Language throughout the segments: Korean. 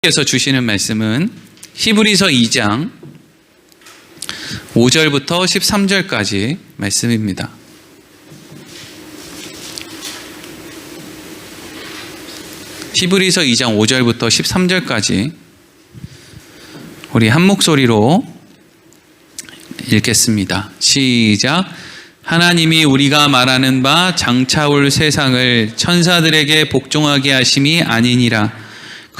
께서 주시는 말씀은 히브리서 2장 5절부터 13절까지 말씀입니다. 히브리서 2장 5절부터 13절까지 우리 한 목소리로 읽겠습니다. 시작. 하나님이 우리가 말하는 바 장차 올 세상을 천사들에게 복종하게 하심이 아니니라.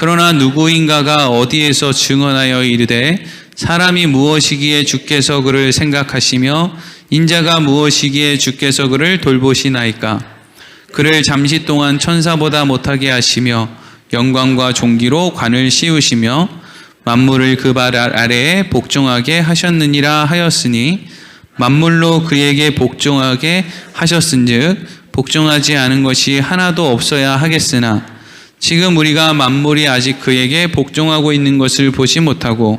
그러나 누구인가가 어디에서 증언하여 이르되 사람이 무엇이기에 주께서 그를 생각하시며 인자가 무엇이기에 주께서 그를 돌보시나이까. 그를 잠시 동안 천사보다 못하게 하시며 영광과 존귀로 관을 씌우시며 만물을 그 발 아래에 복종하게 하셨느니라 하였으니 만물로 그에게 복종하게 하셨은즉 복종하지 않은 것이 하나도 없어야 하겠으나 지금 우리가 만물이 아직 그에게 복종하고 있는 것을 보지 못하고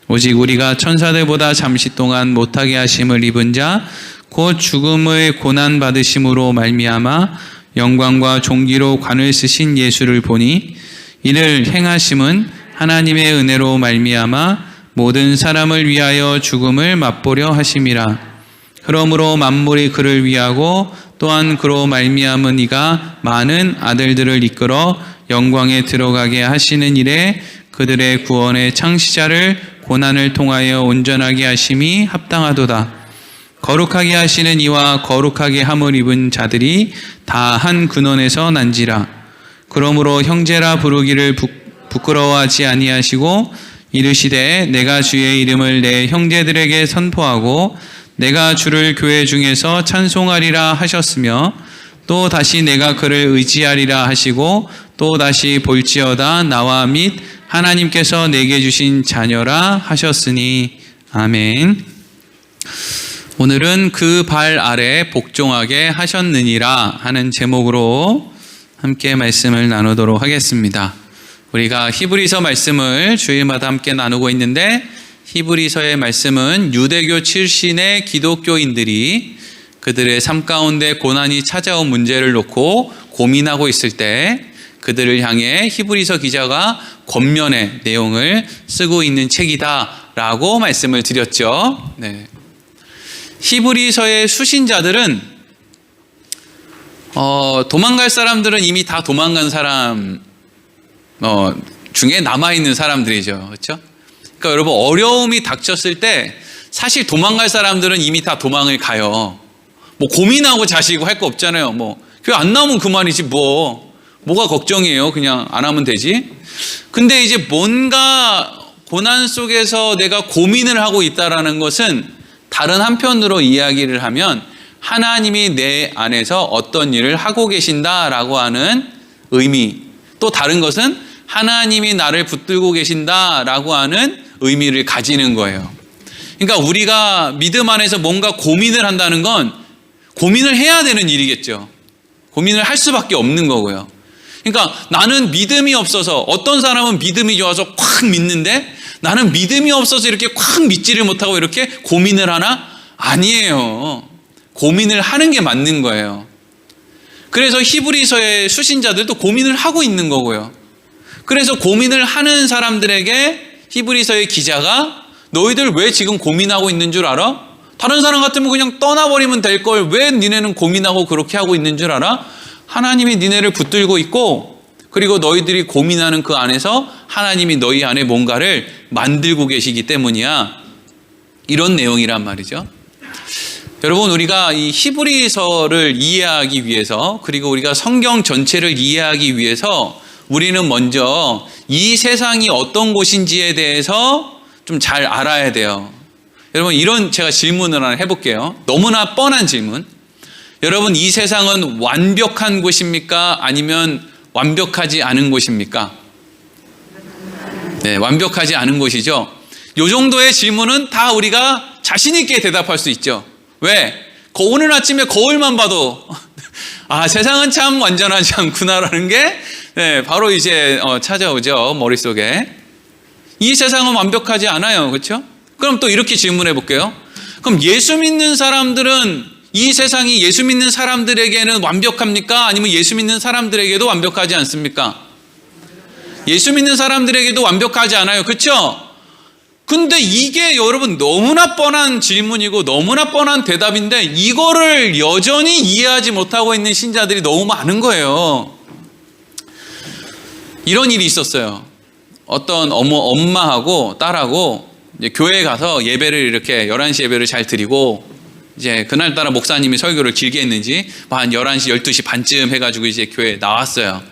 오직 우리가 천사들보다 잠시 동안 못하게 하심을 입은 자 곧 죽음의 고난 받으심으로 말미암아 영광과 존귀로 관을 쓰신 예수를 보니 이를 행하심은 하나님의 은혜로 말미암아 모든 사람을 위하여 죽음을 맛보려 하심이라. 그러므로 만물이 그를 위하고 또한 그로 말미암은 이가 많은 아들들을 이끌어 영광에 들어가게 하시는 일에 그들의 구원의 창시자를 고난을 통하여 온전하게 하심이 합당하도다. 거룩하게 하시는 이와 거룩하게 함을 입은 자들이 다 한 근원에서 난지라. 그러므로 형제라 부르기를 부끄러워하지 아니하시고 이르시되 내가 주의 이름을 내 형제들에게 선포하고 내가 주를 교회 중에서 찬송하리라 하셨으며 또 다시 내가 그를 의지하리라 하시고 또 다시 볼지어다 나와 및 하나님께서 내게 주신 자녀라 하셨으니 아멘. 오늘은 그 발 아래 복종하게 하셨느니라 하는 제목으로 함께 말씀을 나누도록 하겠습니다. 우리가 히브리서 말씀을 주일마다 함께 나누고 있는데 히브리서의 말씀은 유대교 출신의 기독교인들이 그들의 삶 가운데 고난이 찾아온 문제를 놓고 고민하고 있을 때 그들을 향해 히브리서 기자가 권면의 내용을 쓰고 있는 책이다라고 말씀을 드렸죠. 네. 히브리서의 수신자들은 도망갈 사람들은 이미 다 도망간 사람 중에 남아있는 사람들이죠. 그렇죠? 그러니까 여러분 어려움이 닥쳤을 때 사실 도망갈 사람들은 이미 다 도망을 가요. 뭐 고민하고 자시고 할 거 없잖아요. 뭐 교회 안 나오면 그만이지 뭐가 걱정이에요. 그냥 안 하면 되지. 근데 이제 뭔가 고난 속에서 내가 고민을 하고 있다라는 것은 다른 한편으로 이야기를 하면 하나님이 내 안에서 어떤 일을 하고 계신다라고 하는 의미, 또 다른 것은 하나님이 나를 붙들고 계신다라고 하는 의미를 가지는 거예요. 그러니까 우리가 믿음 안에서 뭔가 고민을 한다는 건 고민을 해야 되는 일이겠죠. 고민을 할 수밖에 없는 거고요. 그러니까 나는 믿음이 없어서, 어떤 사람은 믿음이 좋아서 콱 믿는데 나는 믿음이 없어서 이렇게 콱 믿지를 못하고 이렇게 고민을 하나? 아니에요. 고민을 하는 게 맞는 거예요. 그래서 히브리서의 수신자들도 고민을 하고 있는 거고요. 그래서 고민을 하는 사람들에게 히브리서의 기자가 너희들 왜 지금 고민하고 있는 줄 알아? 다른 사람 같으면 그냥 떠나버리면 될 걸 왜 니네는 고민하고 그렇게 하고 있는 줄 알아? 하나님이 니네를 붙들고 있고 그리고 너희들이 고민하는 그 안에서 하나님이 너희 안에 뭔가를 만들고 계시기 때문이야. 이런 내용이란 말이죠. 여러분 우리가 이 히브리서를 이해하기 위해서 그리고 우리가 성경 전체를 이해하기 위해서 우리는 먼저 이 세상이 어떤 곳인지에 대해서 좀 잘 알아야 돼요. 여러분 이런 제가 질문을 하나 해볼게요. 너무나 뻔한 질문. 여러분 이 세상은 완벽한 곳입니까? 아니면 완벽하지 않은 곳입니까? 네, 완벽하지 않은 곳이죠. 이 정도의 질문은 다 우리가 자신 있게 대답할 수 있죠. 왜? 오늘 아침에 거울만 봐도 아 세상은 참 완전하지 않구나라는 게 네, 바로 이제 찾아오죠. 머릿속에. 이 세상은 완벽하지 않아요. 그렇죠? 그럼 또 이렇게 질문해 볼게요. 그럼 예수 믿는 사람들은 이 세상이 예수 믿는 사람들에게는 완벽합니까? 아니면 예수 믿는 사람들에게도 완벽하지 않습니까? 예수 믿는 사람들에게도 완벽하지 않아요. 그렇죠? 근데 이게 여러분 너무나 뻔한 질문이고 너무나 뻔한 대답인데 이거를 여전히 이해하지 못하고 있는 신자들이 너무 많은 거예요. 이런 일이 있었어요. 어떤 엄마하고 딸하고 이제 교회에 가서 예배를 이렇게 11시 예배를 잘 드리고 이제 그날따라 목사님이 설교를 길게 했는지 한 11시, 12시 반쯤 해가지고 이제 교회에 나왔어요.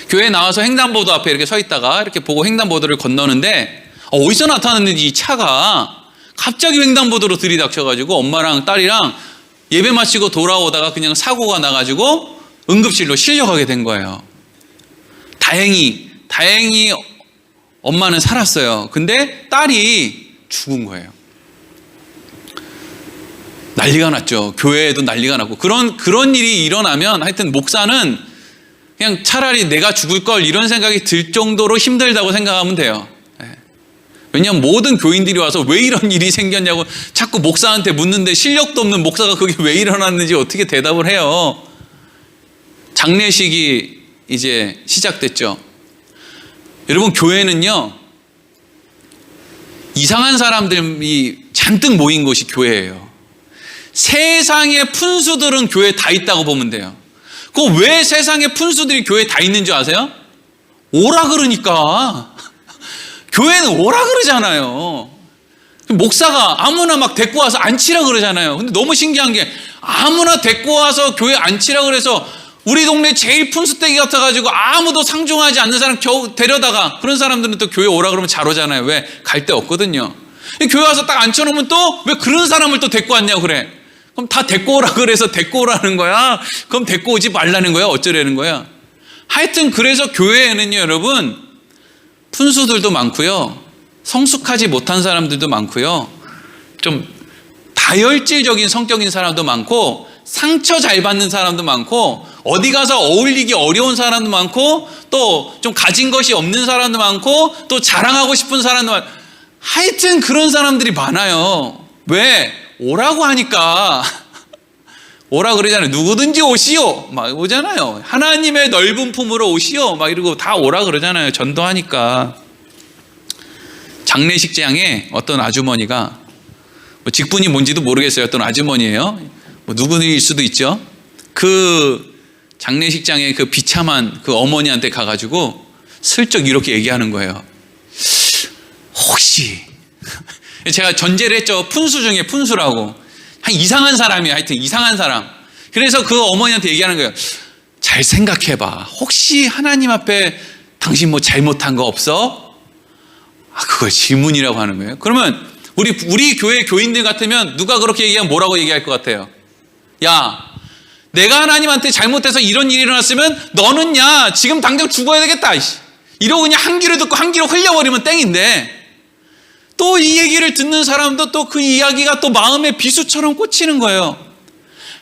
교회에 나와서 횡단보도 앞에 이렇게 서 있다가 이렇게 보고 횡단보도를 건너는데 어디서 나타났는지 이 차가 갑자기 횡단보도로 들이닥쳐가지고 엄마랑 딸이랑 예배 마치고 돌아오다가 그냥 사고가 나가지고 응급실로 실려가게 된 거예요. 다행히 엄마는 살았어요. 근데 딸이 죽은 거예요. 난리가 났죠. 교회에도 난리가 났고 그런 일이 일어나면 하여튼 목사는 그냥 차라리 내가 죽을 걸 이런 생각이 들 정도로 힘들다고 생각하면 돼요. 왜냐하면 모든 교인들이 와서 왜 이런 일이 생겼냐고 자꾸 목사한테 묻는데 실력도 없는 목사가 그게 왜 일어났는지 어떻게 대답을 해요. 장례식이 이제 시작됐죠. 여러분 교회는요 이상한 사람들이 잔뜩 모인 곳이 교회예요. 세상의 푼수들은 교회에 다 있다고 보면 돼요. 그 왜 세상의 푼수들이 교회에 다 있는 줄 아세요? 오라 그러니까. 교회는 오라 그러잖아요. 목사가 아무나 막 데리고 와서 앉히라 그러잖아요. 근데 너무 신기한 게 아무나 데리고 와서 교회 앉히라 그래서 우리 동네 제일 푼수떼기 같아가지고 아무도 상종하지 않는 사람 겨우 데려다가 그런 사람들은 또 교회 오라 그러면 잘 오잖아요. 왜? 갈 데 없거든요. 교회 와서 딱 앉혀놓으면 또 왜 그런 사람을 또 데리고 왔냐고 그래. 그럼 다 데리고 오라 그래서 데리고 오라는 거야? 그럼 데리고 오지 말라는 거야? 어쩌라는 거야? 하여튼 그래서 교회에는요 여러분 푼수들도 많고요. 성숙하지 못한 사람들도 많고요. 좀 다혈질적인 성격인 사람도 많고 상처 잘 받는 사람도 많고 어디 가서 어울리기 어려운 사람도 많고 또 좀 가진 것이 없는 사람도 많고 또 자랑하고 싶은 사람도 많고 하여튼 그런 사람들이 많아요. 왜? 오라고 하니까 오라 그러잖아요. 누구든지 오시오 막 오잖아요. 하나님의 넓은 품으로 오시오 막 이러고 다 오라 그러잖아요. 전도하니까. 장례식장에 어떤 아주머니가 뭐 직분이 뭔지도 모르겠어요. 어떤 아주머니예요. 뭐 누구일 수도 있죠. 그 장례식장에 그 비참한 그 어머니한테 가가지고 슬쩍 이렇게 얘기하는 거예요. 혹시 제가 전제를 했죠. 푼수 중에 푼수라고. 한 이상한 사람이에요. 하여튼 이상한 사람. 그래서 그 어머니한테 얘기하는 거예요. 잘 생각해봐. 혹시 하나님 앞에 당신 뭐 잘못한 거 없어? 그걸 질문이라고 하는 거예요. 그러면 우리 교회 교인들 같으면 누가 그렇게 얘기하면 뭐라고 얘기할 것 같아요? 야, 내가 하나님한테 잘못해서 이런 일이 일어났으면 너는 야 지금 당장 죽어야 되겠다. 이러고 그냥 한 귀로 듣고 한 귀로 흘려버리면 땡인데 또 이 얘기를 듣는 사람도 또 그 이야기가 또 마음에 비수처럼 꽂히는 거예요.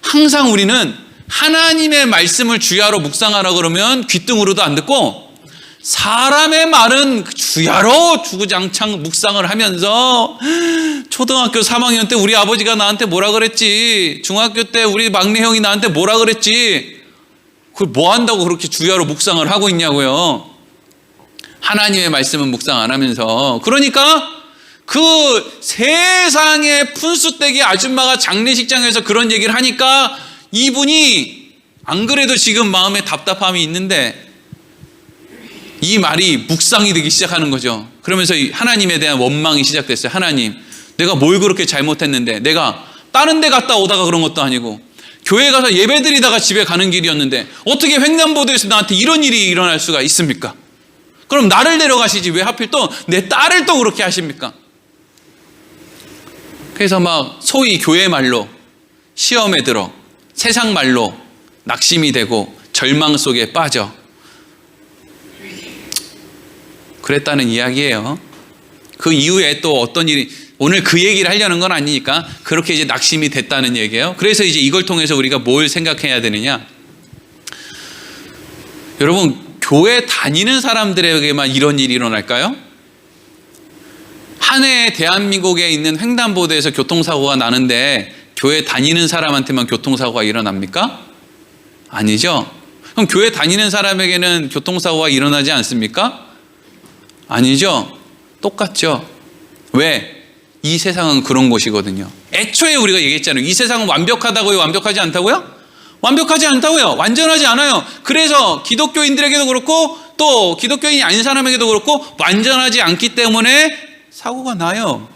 항상 우리는 하나님의 말씀을 주야로 묵상하라 그러면 귓등으로도 안 듣고 사람의 말은 주야로 주구장창 묵상을 하면서 초등학교 3학년 때 우리 아버지가 나한테 뭐라 그랬지, 중학교 때 우리 막내 형이 나한테 뭐라 그랬지, 그걸 뭐 한다고 그렇게 주야로 묵상을 하고 있냐고요. 하나님의 말씀은 묵상 안 하면서. 그러니까 그 세상의 푼수떼기 아줌마가 장례식장에서 그런 얘기를 하니까 이분이 안 그래도 지금 마음에 답답함이 있는데 이 말이 묵상이 되기 시작하는 거죠. 그러면서 하나님에 대한 원망이 시작됐어요. 하나님, 내가 뭘 그렇게 잘못했는데, 내가 다른 데 갔다 오다가 그런 것도 아니고 교회 가서 예배 드리다가 집에 가는 길이었는데 어떻게 횡단보도에서 나한테 이런 일이 일어날 수가 있습니까? 그럼 나를 데려가시지 왜 하필 또 내 딸을 또 그렇게 하십니까? 그래서 막 소위 교회 말로 시험에 들어 세상 말로 낙심이 되고 절망 속에 빠져 그랬다는 이야기예요. 그 이후에 또 어떤 일이, 오늘 그 얘기를 하려는 건 아니니까 그렇게 이제 낙심이 됐다는 얘기예요. 그래서 이제 이걸 통해서 우리가 뭘 생각해야 되느냐? 여러분, 교회 다니는 사람들에게만 이런 일이 일어날까요? 한 해 대한민국에 있는 횡단보도에서 교통사고가 나는데 교회 다니는 사람한테만 교통사고가 일어납니까? 아니죠. 그럼 교회 다니는 사람에게는 교통사고가 일어나지 않습니까? 아니죠. 똑같죠. 왜? 이 세상은 그런 곳이거든요. 애초에 우리가 얘기했잖아요. 이 세상은 완벽하다고요? 완벽하지 않다고요? 완벽하지 않다고요. 완전하지 않아요. 그래서 기독교인들에게도 그렇고 또 기독교인이 아닌 사람에게도 그렇고 완전하지 않기 때문에 사고가 나요.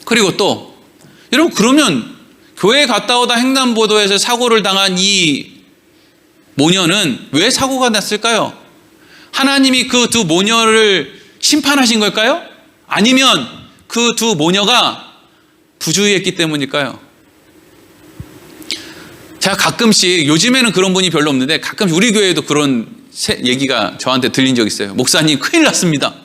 그리고 또 여러분, 그러면 교회 갔다 오다 횡단보도에서 사고를 당한 이 모녀는 왜 사고가 났을까요? 하나님이 그 두 모녀를 심판하신 걸까요? 아니면 그 두 모녀가 부주의했기 때문일까요? 제가 가끔씩, 요즘에는 그런 분이 별로 없는데 가끔씩 우리 교회에도 그런 얘기가 저한테 들린 적 있어요. 목사님, 큰일 났습니다.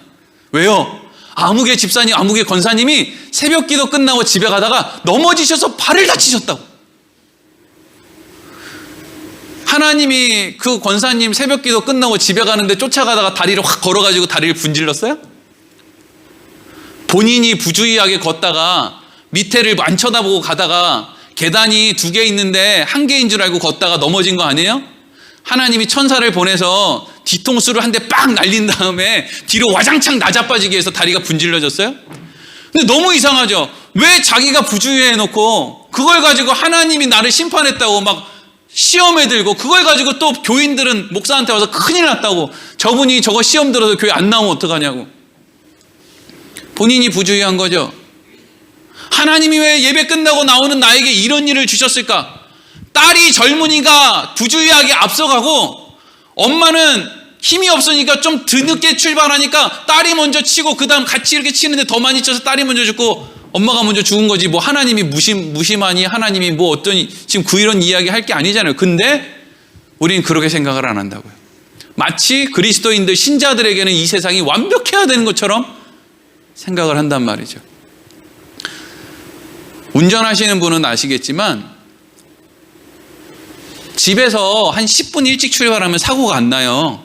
왜요? 아무개 집사님, 아무개 권사님이 새벽 기도 끝나고 집에 가다가 넘어지셔서 발을 다치셨다고. 하나님이 그 권사님 새벽 기도 끝나고 집에 가는데 쫓아가다가 다리를 확 걸어가지고 다리를 분질렀어요? 본인이 부주의하게 걷다가 밑에를 안 쳐다보고 가다가 계단이 2개 있는데 1개인 줄 알고 걷다가 넘어진 거 아니에요? 하나님이 천사를 보내서 뒤통수를 한 대 빡 날린 다음에 뒤로 와장창 나자빠지게 해서 다리가 분질러졌어요? 근데 너무 이상하죠? 왜 자기가 부주의해놓고 그걸 가지고 하나님이 나를 심판했다고 막 시험에 들고, 그걸 가지고 또 교인들은 목사한테 와서 큰일 났다고, 저분이 저거 시험 들어서 교회 안 나오면 어떡하냐고. 본인이 부주의한 거죠. 하나님이 왜 예배 끝나고 나오는 나에게 이런 일을 주셨을까? 딸이 젊으니까 부주의하게 앞서가고, 엄마는 힘이 없으니까 좀 뒤늦게 출발하니까 딸이 먼저 치고 그 다음 같이 이렇게 치는데 더 많이 쳐서 딸이 먼저 죽고 엄마가 먼저 죽은 거지. 뭐 하나님이 무심하니, 하나님이 뭐 어떤 지금 이런 이야기 할 게 아니잖아요. 근데 우리는 그렇게 생각을 안 한다고요. 마치 그리스도인들, 신자들에게는 이 세상이 완벽해야 되는 것처럼 생각을 한단 말이죠. 운전하시는 분은 아시겠지만 집에서 한 10분 일찍 출발하면 사고가 안 나요.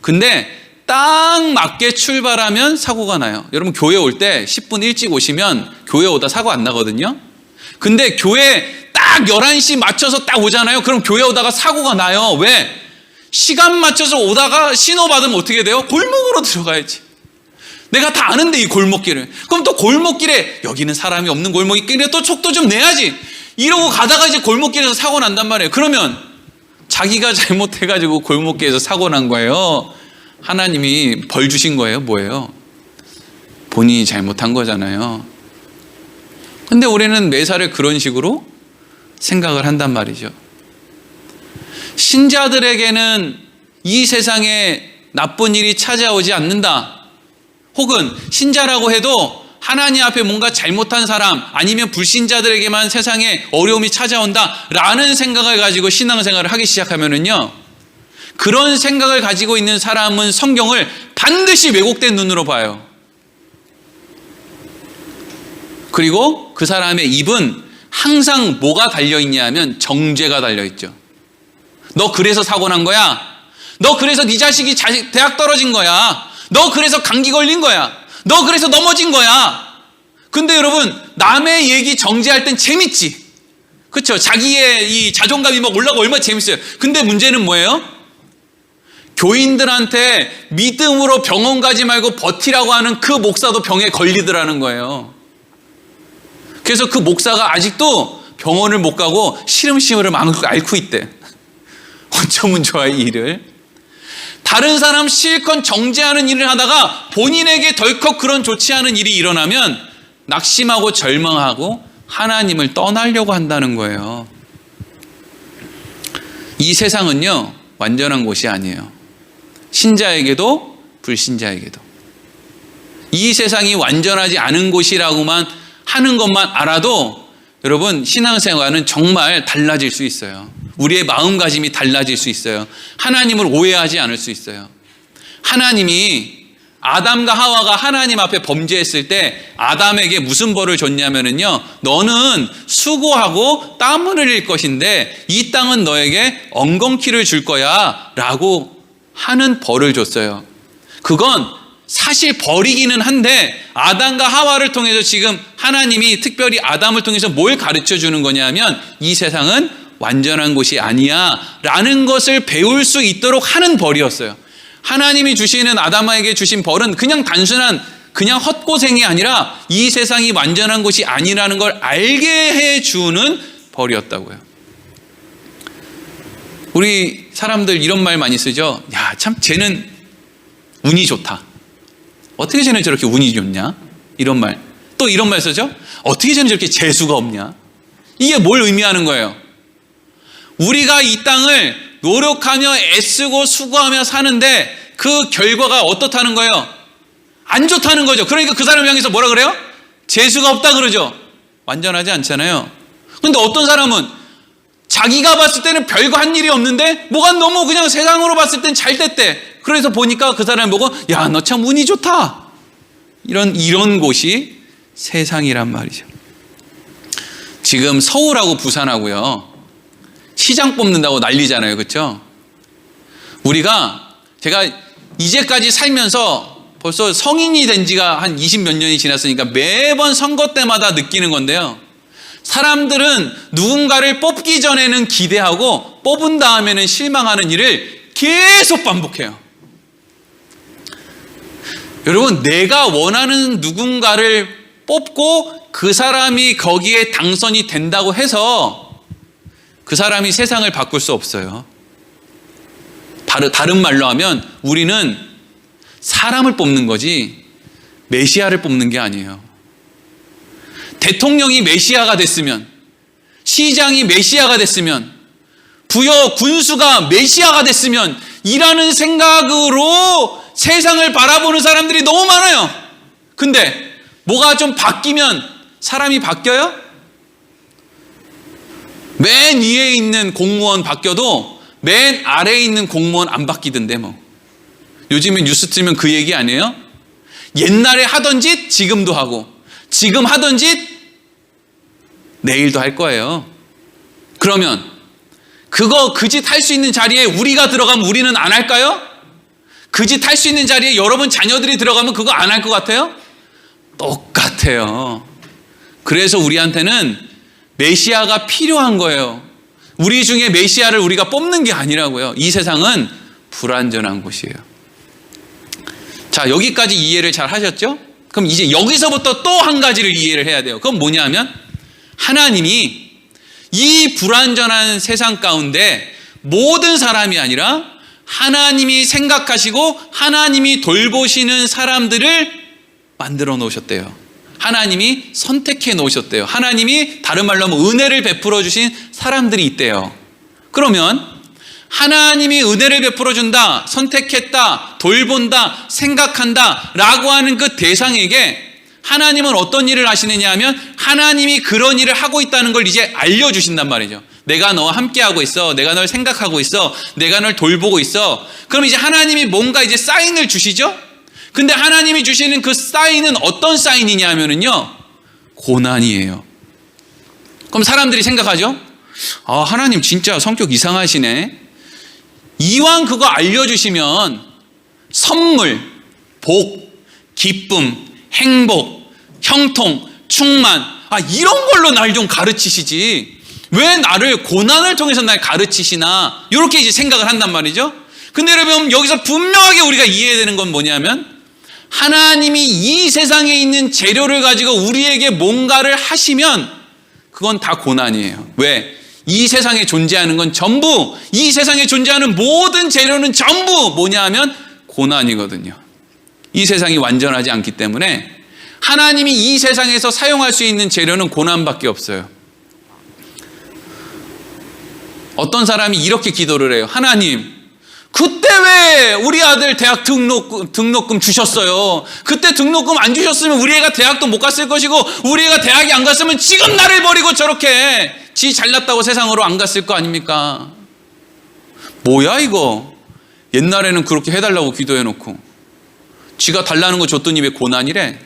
근데 딱 맞게 출발하면 사고가 나요. 여러분, 교회 올 때 10분 일찍 오시면 교회 오다 사고 안 나거든요. 근데 교회 딱 11시 맞춰서 딱 오잖아요. 그럼 교회 오다가 사고가 나요. 왜? 시간 맞춰서 오다가 신호 받으면 어떻게 돼요? 골목으로 들어가야지. 내가 다 아는데 이 골목길을. 그럼 또 골목길에 여기는 사람이 없는 골목길에 또 속도 좀 내야지. 이러고 가다가 이제 골목길에서 사고 난단 말이에요. 그러면 자기가 잘못해가지고 골목길에서 사고 난 거예요? 하나님이 벌 주신 거예요? 뭐예요? 본인이 잘못한 거잖아요. 근데 우리는 매사를 그런 식으로 생각을 한단 말이죠. 신자들에게는 이 세상에 나쁜 일이 찾아오지 않는다. 혹은 신자라고 해도 하나님 앞에 뭔가 잘못한 사람, 아니면 불신자들에게만 세상에 어려움이 찾아온다 라는 생각을 가지고 신앙생활을 하기 시작하면은요, 그런 생각을 가지고 있는 사람은 성경을 반드시 왜곡된 눈으로 봐요. 그리고 그 사람의 입은 항상 뭐가 달려있냐 하면 정죄가 달려있죠. 너 그래서 사고 난 거야? 너 그래서 네 자식이 대학 떨어진 거야? 너 그래서 감기 걸린 거야? 너 그래서 넘어진 거야? 근데 여러분, 남의 얘기 정죄할 땐 재밌지. 그렇죠? 자기의 이 자존감이 막 올라가고 얼마나 재밌어요. 근데 문제는 뭐예요? 교인들한테 믿음으로 병원 가지 말고 버티라고 하는 그 목사도 병에 걸리더라는 거예요. 그래서 그 목사가 아직도 병원을 못 가고 시름시름을 앓고 있대. 어쩌면 좋아, 이 일을. 다른 사람 실컷 정죄하는 일을 하다가 본인에게 덜컥 그런 좋지 않은 일이 일어나면 낙심하고 절망하고 하나님을 떠나려고 한다는 거예요. 이 세상은요, 완전한 곳이 아니에요. 신자에게도 불신자에게도. 이 세상이 완전하지 않은 곳이라고만 하는 것만 알아도 여러분, 신앙생활은 정말 달라질 수 있어요. 우리의 마음가짐이 달라질 수 있어요. 하나님을 오해하지 않을 수 있어요. 하나님이 아담과 하와가 하나님 앞에 범죄했을 때 아담에게 무슨 벌을 줬냐면요, 너는 수고하고 땀을 흘릴 것인데 이 땅은 너에게 엉겅퀴를 줄 거야 라고 하는 벌을 줬어요. 그건 사실 벌이기는 한데 아담과 하와를 통해서 지금 하나님이 특별히 아담을 통해서 뭘 가르쳐 주는 거냐면 이 세상은 완전한 곳이 아니야 라는 것을 배울 수 있도록 하는 벌이었어요. 하나님이 주시는 아담에게 주신 벌은 그냥 단순한 그냥 헛고생이 아니라 이 세상이 완전한 곳이 아니라는 걸 알게 해주는 벌이었다고요. 우리 사람들 이런 말 많이 쓰죠. 야, 참 쟤는 운이 좋다. 어떻게 쟤는 저렇게 운이 좋냐? 이런 말. 또 이런 말 쓰죠. 어떻게 쟤는 저렇게 재수가 없냐? 이게 뭘 의미하는 거예요? 우리가 이 땅을 노력하며 애쓰고 수고하며 사는데 그 결과가 어떻다는 거예요? 안 좋다는 거죠. 그러니까 그 사람 향해서 뭐라 그래요? 재수가 없다 그러죠. 완전하지 않잖아요. 근데 어떤 사람은 자기가 봤을 때는 별거 한 일이 없는데 뭐가 너무 그냥 세상으로 봤을 땐 잘 됐대. 그래서 보니까 그 사람을 보고 야, 너 참 운이 좋다. 이런 곳이 세상이란 말이죠. 지금 서울하고 부산하고요. 시장 뽑는다고 난리잖아요. 그렇죠? 제가 이제까지 살면서 벌써 성인이 된 지가 한 20몇 년이 지났으니까 매번 선거 때마다 느끼는 건데요. 사람들은 누군가를 뽑기 전에는 기대하고 뽑은 다음에는 실망하는 일을 계속 반복해요. 여러분, 내가 원하는 누군가를 뽑고 그 사람이 거기에 당선이 된다고 해서 그 사람이 세상을 바꿀 수 없어요. 다른 말로 하면 우리는 사람을 뽑는 거지 메시아를 뽑는 게 아니에요. 대통령이 메시아가 됐으면, 시장이 메시아가 됐으면, 부여 군수가 메시아가 됐으면 이라는 생각으로 세상을 바라보는 사람들이 너무 많아요. 근데 뭐가 좀 바뀌면 사람이 바뀌어요? 맨 위에 있는 공무원 바뀌어도 맨 아래에 있는 공무원 안 바뀌던데 뭐. 요즘에 뉴스 틀면 그 얘기 아니에요? 옛날에 하던 짓 지금도 하고 지금 하던 짓 내일도 할 거예요. 그러면 그 짓 할 수 있는 자리에 우리가 들어가면 우리는 안 할까요? 그 짓 할 수 있는 자리에 여러분 자녀들이 들어가면 그거 안 할 것 같아요? 똑같아요. 그래서 우리한테는 메시아가 필요한 거예요. 우리 중에 메시아를 우리가 뽑는 게 아니라고요. 이 세상은 불완전한 곳이에요. 자, 여기까지 이해를 잘 하셨죠? 그럼 이제 여기서부터 또 한 가지를 이해를 해야 돼요. 그건 뭐냐면 하나님이 이 불완전한 세상 가운데 모든 사람이 아니라 하나님이 생각하시고 하나님이 돌보시는 사람들을 만들어 놓으셨대요. 하나님이 선택해 놓으셨대요. 하나님이 다른 말로 하면 은혜를 베풀어 주신 사람들이 있대요. 그러면 하나님이 은혜를 베풀어 준다, 선택했다, 돌본다, 생각한다 라고 하는 그 대상에게 하나님은 어떤 일을 하시느냐 하면 하나님이 그런 일을 하고 있다는 걸 이제 알려주신단 말이죠. 내가 너와 함께하고 있어. 내가 널 생각하고 있어. 내가 널 돌보고 있어. 그럼 이제 하나님이 뭔가 이제 사인을 주시죠? 근데 하나님이 주시는 그 사인은 어떤 사인이냐 하면은요, 고난이에요. 그럼 사람들이 생각하죠? 아, 하나님 진짜 성격 이상하시네. 이왕 그거 알려주시면 선물, 복, 기쁨, 행복, 형통, 충만, 이런 걸로 날 좀 가르치시지. 왜 나를 고난을 통해서 날 가르치시나? 이렇게 이제 생각을 한단 말이죠. 근데 여러분, 여기서 분명하게 우리가 이해해야 되는 건 뭐냐면 하나님이 이 세상에 있는 재료를 가지고 우리에게 뭔가를 하시면 그건 다 고난이에요. 왜? 이 세상에 존재하는 건 전부, 이 세상에 존재하는 모든 재료는 전부 뭐냐 하면 고난이거든요. 이 세상이 완전하지 않기 때문에 하나님이 이 세상에서 사용할 수 있는 재료는 고난밖에 없어요. 어떤 사람이 이렇게 기도를 해요. 하나님, 그때 왜 우리 아들 대학 등록금 주셨어요? 그때 등록금 안 주셨으면 우리 애가 대학도 못 갔을 것이고 우리 애가 대학이 안 갔으면 지금 나를 버리고 저렇게 지 잘났다고 세상으로 안 갔을 거 아닙니까? 뭐야 이거? 옛날에는 그렇게 해달라고 기도해놓고 지가 달라는 거 줬더니 왜 고난이래?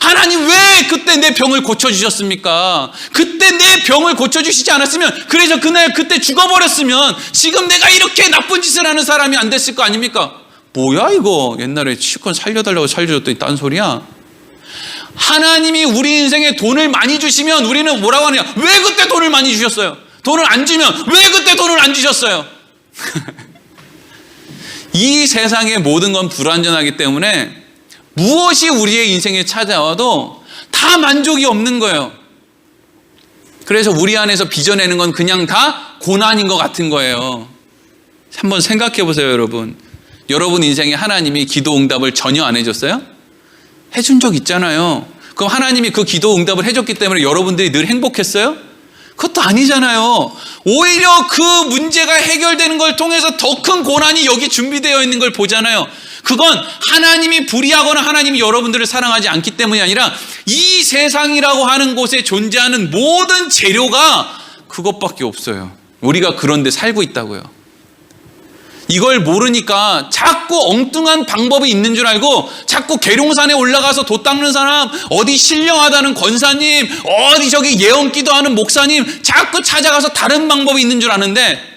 하나님 왜 그때 내 병을 고쳐주셨습니까? 그때 내 병을 고쳐주시지 않았으면, 그래서 그때 죽어버렸으면 지금 내가 이렇게 나쁜 짓을 하는 사람이 안 됐을 거 아닙니까? 뭐야 이거? 옛날에 실컷 살려달라고 살려줬더니 딴소리야. 하나님이 우리 인생에 돈을 많이 주시면 우리는 뭐라고 하느냐? 왜 그때 돈을 많이 주셨어요? 돈을 안 주면 왜 그때 돈을 안 주셨어요? 이 세상의 모든 건 불완전하기 때문에 무엇이 우리의 인생에 찾아와도 다 만족이 없는 거예요. 그래서 우리 안에서 빚어내는 건 그냥 다 고난인 것 같은 거예요. 한번 생각해 보세요, 여러분. 여러분 인생에 하나님이 기도 응답을 전혀 안 해줬어요? 해준 적 있잖아요. 그럼 하나님이 그 기도 응답을 해줬기 때문에 여러분들이 늘 행복했어요? 그것도 아니잖아요. 오히려 그 문제가 해결되는 걸 통해서 더 큰 고난이 여기 준비되어 있는 걸 보잖아요. 그건 하나님이 불의하거나 하나님이 여러분들을 사랑하지 않기 때문이 아니라 이 세상이라고 하는 곳에 존재하는 모든 재료가 그것밖에 없어요. 우리가 그런 데 살고 있다고요. 이걸 모르니까 자꾸 엉뚱한 방법이 있는 줄 알고 자꾸 계룡산에 올라가서 돛 닦는 사람, 어디 신령하다는 권사님, 어디 저기 예언 기도하는 목사님 자꾸 찾아가서 다른 방법이 있는 줄 아는데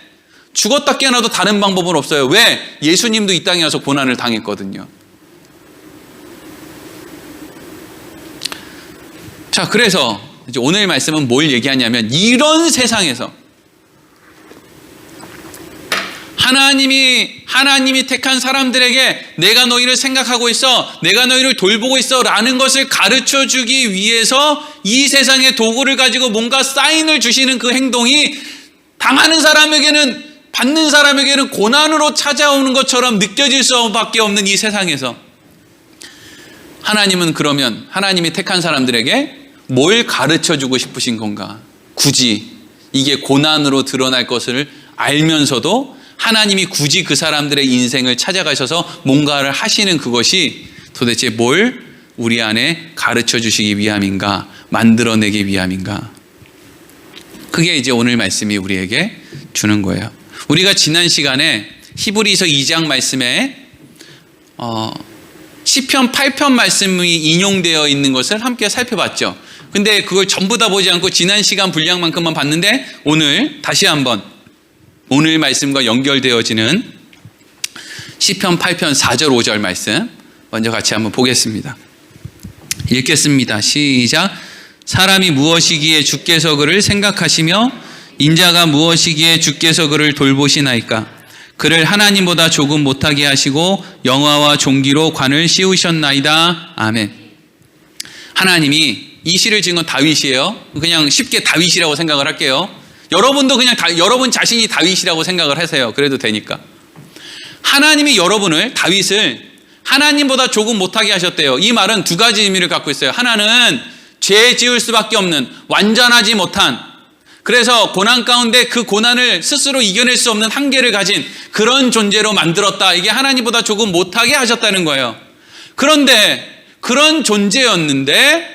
죽었다 깨어나도 다른 방법은 없어요. 왜? 예수님도 이 땅에 와서 고난을 당했거든요. 자, 그래서 이제 오늘 말씀은 뭘 얘기하냐면 이런 세상에서 하나님이 택한 사람들에게 내가 너희를 생각하고 있어, 내가 너희를 돌보고 있어 라는 것을 가르쳐 주기 위해서 이 세상의 도구를 가지고 뭔가 사인을 주시는 그 행동이 당하는 사람에게는, 받는 사람에게는 고난으로 찾아오는 것처럼 느껴질 수밖에 없는 이 세상에서 하나님은 그러면 하나님이 택한 사람들에게 뭘 가르쳐 주고 싶으신 건가? 굳이 이게 고난으로 드러날 것을 알면서도 하나님이 굳이 그 사람들의 인생을 찾아가셔서 뭔가를 하시는 그것이 도대체 뭘 우리 안에 가르쳐 주시기 위함인가, 만들어내기 위함인가. 그게 이제 오늘 말씀이 우리에게 주는 거예요. 우리가 지난 시간에 히브리서 2장 말씀에 시편 8편 말씀이 인용되어 있는 것을 함께 살펴봤죠. 근데 그걸 전부 다 보지 않고 지난 시간 분량만큼만 봤는데 오늘 다시 한번 오늘 말씀과 연결되어지는 시편 8편 4절 5절 말씀 먼저 같이 한번 보겠습니다. 읽겠습니다. 시작. 사람이 무엇이기에 주께서 그를 생각하시며 인자가 무엇이기에 주께서 그를 돌보시나이까. 그를 하나님보다 조금 못하게 하시고 영화와 종기로 관을 씌우셨나이다. 아멘. 하나님이 이 시를 지은 건 다윗이에요. 그냥 쉽게 다윗이라고 생각을 할게요. 여러분도 그냥 여러분 자신이 다윗이라고 생각을 하세요. 그래도 되니까. 하나님이 여러분을, 다윗을 하나님보다 조금 못하게 하셨대요. 이 말은 두 가지 의미를 갖고 있어요. 하나는 죄 지을 수밖에 없는, 완전하지 못한, 그래서 고난 가운데 그 고난을 스스로 이겨낼 수 없는 한계를 가진 그런 존재로 만들었다. 이게 하나님보다 조금 못하게 하셨다는 거예요. 그런데 그런 존재였는데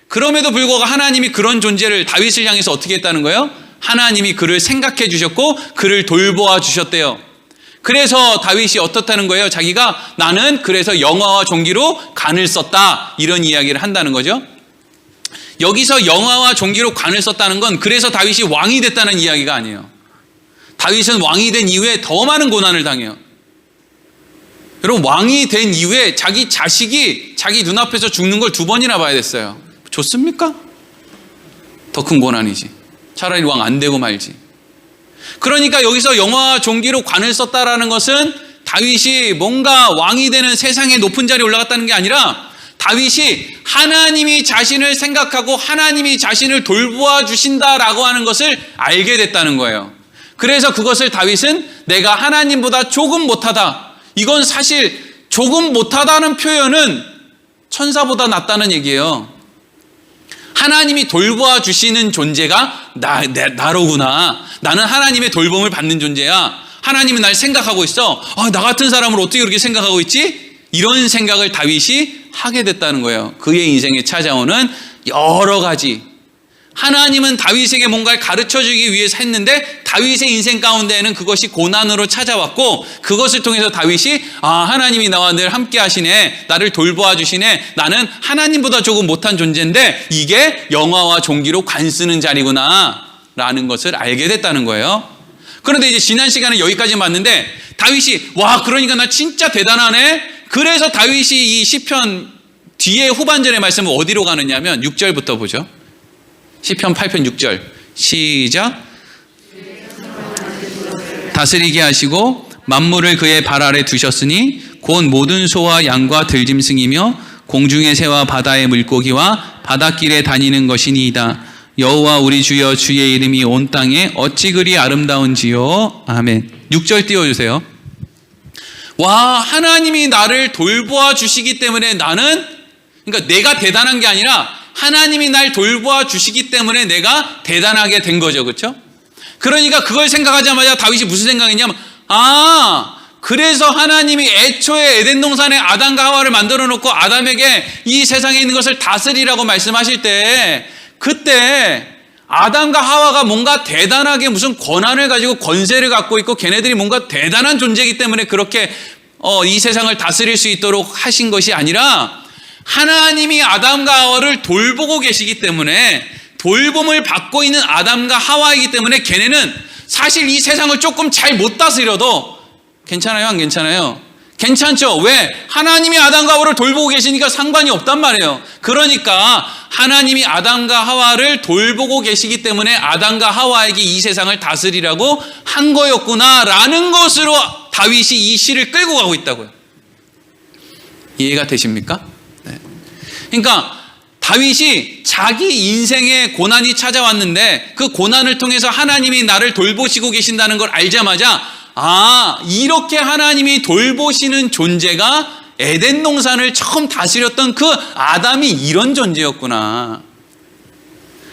그럼에도 불구하고 하나님이 그런 존재를 다윗을 향해서 어떻게 했다는 거예요? 하나님이 그를 생각해 주셨고 그를 돌보아 주셨대요. 그래서 다윗이 어떻다는 거예요? 자기가 나는 그래서 영화와 종기로 간을 썼다. 이런 이야기를 한다는 거죠. 여기서 영화와 종기로 간을 썼다는 건 그래서 다윗이 왕이 됐다는 이야기가 아니에요. 다윗은 왕이 된 이후에 더 많은 고난을 당해요. 여러분, 왕이 된 이후에 자기 자식이 자기 눈앞에서 죽는 걸 2번이나 봐야 됐어요. 좋습니까? 더 큰 고난이지. 차라리 왕 안 되고 말지. 그러니까 여기서 영화와 종기로 관을 썼다라는 것은 다윗이 뭔가 왕이 되는 세상의 높은 자리에 올라갔다는 게 아니라 다윗이 하나님이 자신을 생각하고 하나님이 자신을 돌보아 주신다라고 하는 것을 알게 됐다는 거예요. 그래서 그것을 다윗은 내가 하나님보다 조금 못하다. 이건 사실 조금 못하다는 표현은 천사보다 낫다는 얘기예요. 하나님이 돌보아 주시는 존재가 나로구나. 나는 하나님의 돌봄을 받는 존재야. 하나님은 날 생각하고 있어. 나 같은 사람을 어떻게 그렇게 생각하고 있지? 이런 생각을 다윗이 하게 됐다는 거예요. 그의 인생에 찾아오는 여러 가지. 하나님은 다윗에게 뭔가를 가르쳐주기 위해서 했는데 다윗의 인생 가운데에는 그것이 고난으로 찾아왔고 그것을 통해서 다윗이 하나님이 나와 늘 함께 하시네. 나를 돌보아 주시네. 나는 하나님보다 조금 못한 존재인데 이게 영화와 종기로 관 쓰는 자리구나 라는 것을 알게 됐다는 거예요. 그런데 이제 지난 시간에 여기까지 봤는데 다윗이 그러니까 나 진짜 대단하네. 그래서 다윗이 이 시편 뒤에 후반전의 말씀은 어디로 가느냐면 6절부터 보죠. 시편 8편 6절 시작. 다스리게 하시고 만물을 그의 발 아래 두셨으니 곧 모든 소와 양과 들짐승이며 공중의 새와 바다의 물고기와 바닷길에 다니는 것이니이다. 여호와 우리 주여 주의 이름이 온 땅에 어찌 그리 아름다운지요. 아멘. 6절 띄워주세요. 와, 하나님이 나를 돌보아 주시기 때문에 나는, 그러니까 내가 대단한 게 아니라 하나님이 날 돌보아 주시기 때문에 내가 대단하게 된 거죠. 그렇죠? 그러니까 그걸 생각하자마자 다윗이 무슨 생각했냐면, 그래서 하나님이 애초에 에덴 동산에 아담과 하와를 만들어 놓고 아담에게 이 세상에 있는 것을 다스리라고 말씀하실 때, 그때 아담과 하와가 뭔가 대단하게 무슨 권한을 가지고 권세를 갖고 있고 걔네들이 뭔가 대단한 존재이기 때문에 그렇게 이 세상을 다스릴 수 있도록 하신 것이 아니라, 하나님이 아담과 하와를 돌보고 계시기 때문에, 돌봄을 받고 있는 아담과 하와이기 때문에 걔네는 사실 이 세상을 조금 잘 못 다스려도 괜찮아요? 안 괜찮아요? 괜찮죠? 왜? 하나님이 아담과 하와를 돌보고 계시니까 상관이 없단 말이에요. 그러니까 하나님이 아담과 하와를 돌보고 계시기 때문에 아담과 하와에게 이 세상을 다스리라고 한 거였구나라는 것으로 다윗이 이 시를 끌고 가고 있다고요. 이해가 되십니까? 네. 그러니까 다윗이 자기 인생에 고난이 찾아왔는데 그 고난을 통해서 하나님이 나를 돌보시고 계신다는 걸 알자마자, 이렇게 하나님이 돌보시는 존재가 에덴 동산을 처음 다스렸던 그 아담이 이런 존재였구나.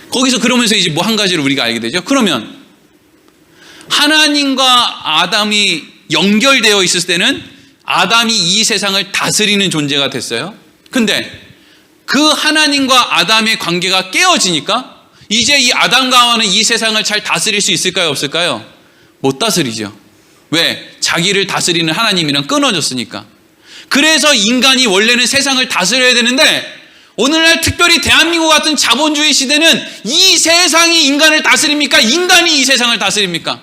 거기서 그러면서 이제 뭐 한 가지를 우리가 알게 되죠. 그러면 하나님과 아담이 연결되어 있을 때는 아담이 이 세상을 다스리는 존재가 됐어요. 근데 그 하나님과 아담의 관계가 깨어지니까 이제 이 아담과 하와는 이 세상을 잘 다스릴 수 있을까요? 없을까요? 못 다스리죠. 왜? 자기를 다스리는 하나님이랑 끊어졌으니까. 그래서 인간이 원래는 세상을 다스려야 되는데, 오늘날 특별히 대한민국 같은 자본주의 시대는 이 세상이 인간을 다스립니까? 인간이 이 세상을 다스립니까?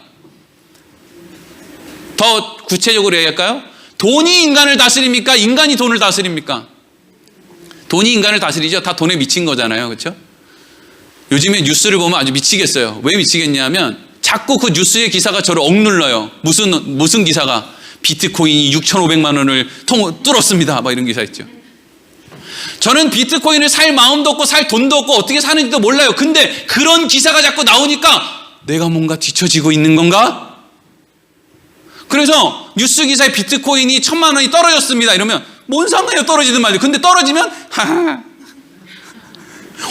더 구체적으로 얘기할까요? 돈이 인간을 다스립니까? 인간이 돈을 다스립니까? 돈이 인간을 다스리죠. 다 돈에 미친 거잖아요. 그렇죠? 요즘에 뉴스를 보면 아주 미치겠어요. 왜 미치겠냐면 자꾸 그 뉴스의 기사가 저를 억눌러요. 무슨 기사가 비트코인이 6,500만 원을 뚫었습니다. 막 이런 기사 있죠. 저는 비트코인을 살 마음도 없고 살 돈도 없고 어떻게 사는지도 몰라요. 근데 그런 기사가 자꾸 나오니까 내가 뭔가 뒤처지고 있는 건가? 그래서 뉴스 기사에 비트코인이 1,000만 원이 떨어졌습니다. 이러면 뭔 상관이에요, 떨어지든 말든. 근데 떨어지면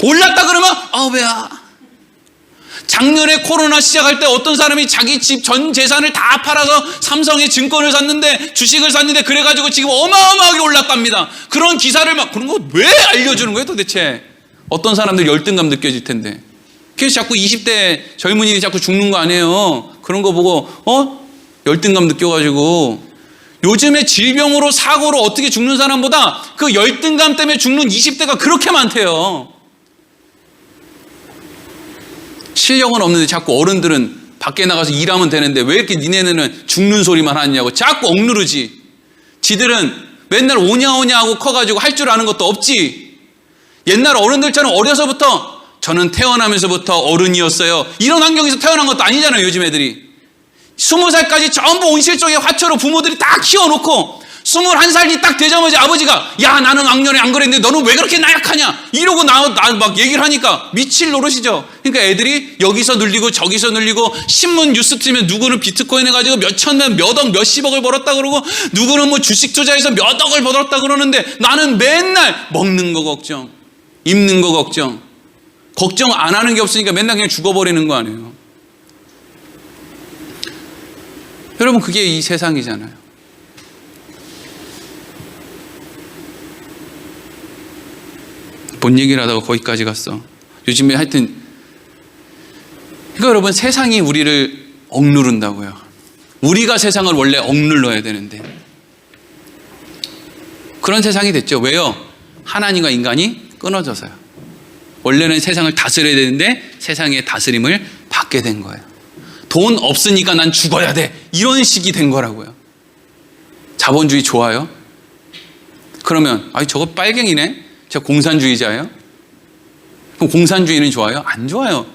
올랐다 그러면 배야. 작년에 코로나 시작할 때 어떤 사람이 자기 집 전 재산을 다 팔아서 삼성의 증권을 샀는데, 주식을 샀는데, 그래가지고 지금 어마어마하게 올랐답니다. 그런 기사를 그런 거 왜 알려주는 거예요 도대체? 어떤 사람들 열등감 느껴질 텐데. 그래서 자꾸 20대 젊은이들이 자꾸 죽는 거 아니에요. 그런 거 보고 열등감 느껴가지고. 요즘에 질병으로 사고로 어떻게 죽는 사람보다 그 열등감 때문에 죽는 20대가 그렇게 많대요. 실력은 없는데 자꾸 어른들은 밖에 나가서 일하면 되는데 왜 이렇게 니네는 죽는 소리만 하냐고 자꾸 억누르지. 지들은 맨날 오냐오냐 하고 커가지고 할 줄 아는 것도 없지. 옛날 어른들처럼 어려서부터 저는 태어나면서부터 어른이었어요. 이런 환경에서 태어난 것도 아니잖아요. 요즘 애들이. 20살까지 전부 온실족의 화초로 부모들이 다 키워놓고 21살이 딱 되자마자 아버지가 야 나는 왕년에 안 그랬는데 너는 왜 그렇게 나약하냐 이러고 나 막 얘기를 하니까 미칠 노릇이죠. 그러니까 애들이 여기서 눌리고 저기서 눌리고, 신문 뉴스 틀면 누구는 비트코인 해가지고 몇천만 몇억 몇십억을 벌었다 그러고, 누구는 뭐 주식 투자해서 몇 억을 벌었다 그러는데, 나는 맨날 먹는 거 걱정, 입는 거 걱정 안 하는 게 없으니까 맨날 그냥 죽어버리는 거 아니에요. 여러분, 그게 이 세상이잖아요. 뭔 얘기를 하다가 거기까지 갔어. 요즘에 하여튼, 그러니까 여러분, 세상이 우리를 억누른다고요. 우리가 세상을 원래 억눌러야 되는데 그런 세상이 됐죠. 왜요? 하나님과 인간이 끊어져서요. 원래는 세상을 다스려야 되는데 세상의 다스림을 받게 된 거예요. 돈 없으니까 난 죽어야 돼, 이런 식이 된 거라고요. 자본주의 좋아요? 그러면 저거 빨갱이네? 저 공산주의자예요? 그럼 공산주의는 좋아요? 안 좋아요.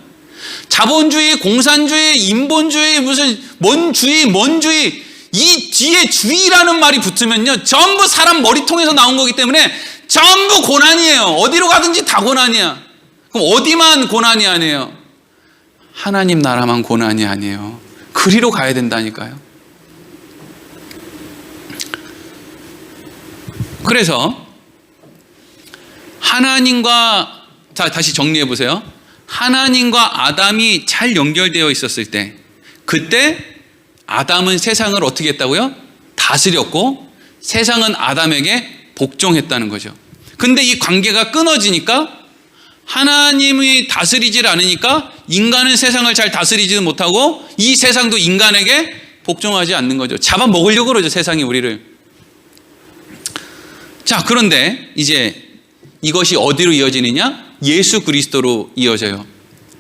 자본주의, 공산주의, 인본주의, 무슨 뭔 주의 이 뒤에 주의라는 말이 붙으면요 전부 사람 머리통에서 나온 거기 때문에 전부 고난이에요. 어디로 가든지 다 고난이야. 그럼 어디만 고난이 아니에요? 하나님 나라만 고난이 아니에요. 그리로 가야 된다니까요. 그래서 하나님과, 자 다시 정리해 보세요. 하나님과 아담이 잘 연결되어 있었을 때, 그때 아담은 세상을 어떻게 했다고요? 다스렸고 세상은 아담에게 복종했다는 거죠. 근데 이 관계가 끊어지니까, 하나님이 다스리질 않으니까 인간은 세상을 잘 다스리지도 못하고 이 세상도 인간에게 복종하지 않는 거죠. 잡아먹으려고 그러죠, 세상이 우리를. 자, 그런데 이제 이것이 어디로 이어지느냐? 예수 그리스도로 이어져요.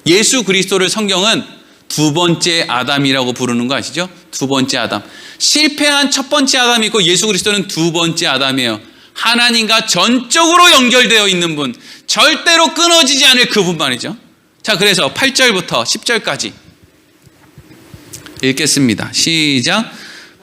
예수 그리스도를 성경은 두 번째 아담이라고 부르는 거 아시죠? 두 번째 아담. 실패한 첫 번째 아담이 있고 예수 그리스도는 두 번째 아담이에요. 하나님과 전적으로 연결되어 있는 분, 절대로 끊어지지 않을 그분 말이죠. 자, 그래서 8절부터 10절까지 읽겠습니다. 시작.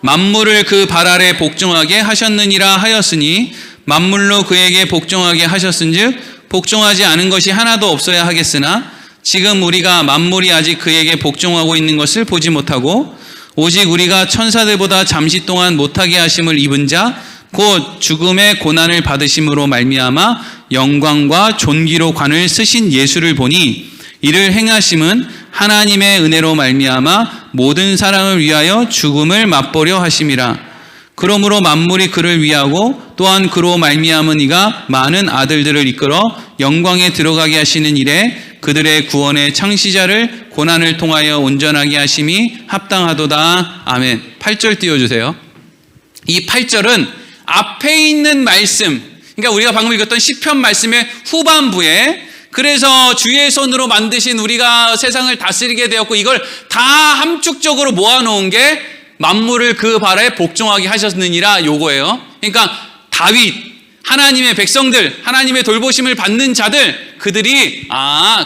만물을 그 발 아래 복종하게 하셨느니라 하였으니 만물로 그에게 복종하게 하셨은즉 복종하지 않은 것이 하나도 없어야 하겠으나 지금 우리가 만물이 아직 그에게 복종하고 있는 것을 보지 못하고 오직 우리가 천사들보다 잠시 동안 못하게 하심을 입은 자 곧 죽음의 고난을 받으심으로 말미암아 영광과 존귀로 관을 쓰신 예수를 보니 이를 행하심은 하나님의 은혜로 말미암아 모든 사람을 위하여 죽음을 맛보려 하심이라. 그러므로 만물이 그를 위하고 또한 그로 말미암은 이가 많은 아들들을 이끌어 영광에 들어가게 하시는 일에 그들의 구원의 창시자를 고난을 통하여 온전하게 하심이 합당하도다. 아멘. 8절 띄워주세요. 이 8절은 앞에 있는 말씀, 그러니까 우리가 방금 읽었던 시편 말씀의 후반부에, 그래서 주의 손으로 만드신 우리가 세상을 다스리게 되었고 이걸 다 함축적으로 모아놓은 게 만물을 그 발에 복종하게 하셨느니라 요거예요. 그러니까 다윗, 하나님의 백성들, 하나님의 돌보심을 받는 자들, 그들이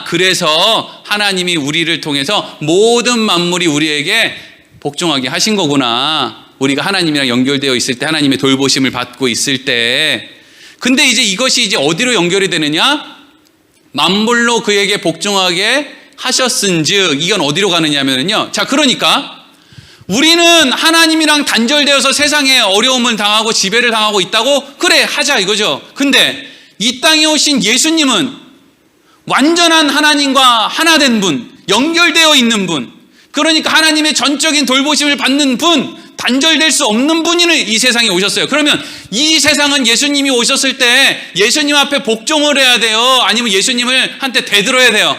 그래서 하나님이 우리를 통해서 모든 만물이 우리에게 복종하게 하신 거구나. 우리가 하나님이랑 연결되어 있을 때, 하나님의 돌보심을 받고 있을 때. 근데 이제 이것이 이제 어디로 연결이 되느냐? 만물로 그에게 복종하게 하셨은즉, 이건 어디로 가느냐면요. 자, 그러니까 우리는 하나님이랑 단절되어서 세상에 어려움을 당하고 지배를 당하고 있다고, 그래 하자 이거죠. 근데 이 땅에 오신 예수님은 완전한 하나님과 하나 된 분, 연결되어 있는 분, 그러니까 하나님의 전적인 돌보심을 받는 분, 단절될 수 없는 분이 이 세상에 오셨어요. 그러면 이 세상은 예수님이 오셨을 때 예수님 앞에 복종을 해야 돼요? 아니면 예수님을 한테 대들어야 돼요?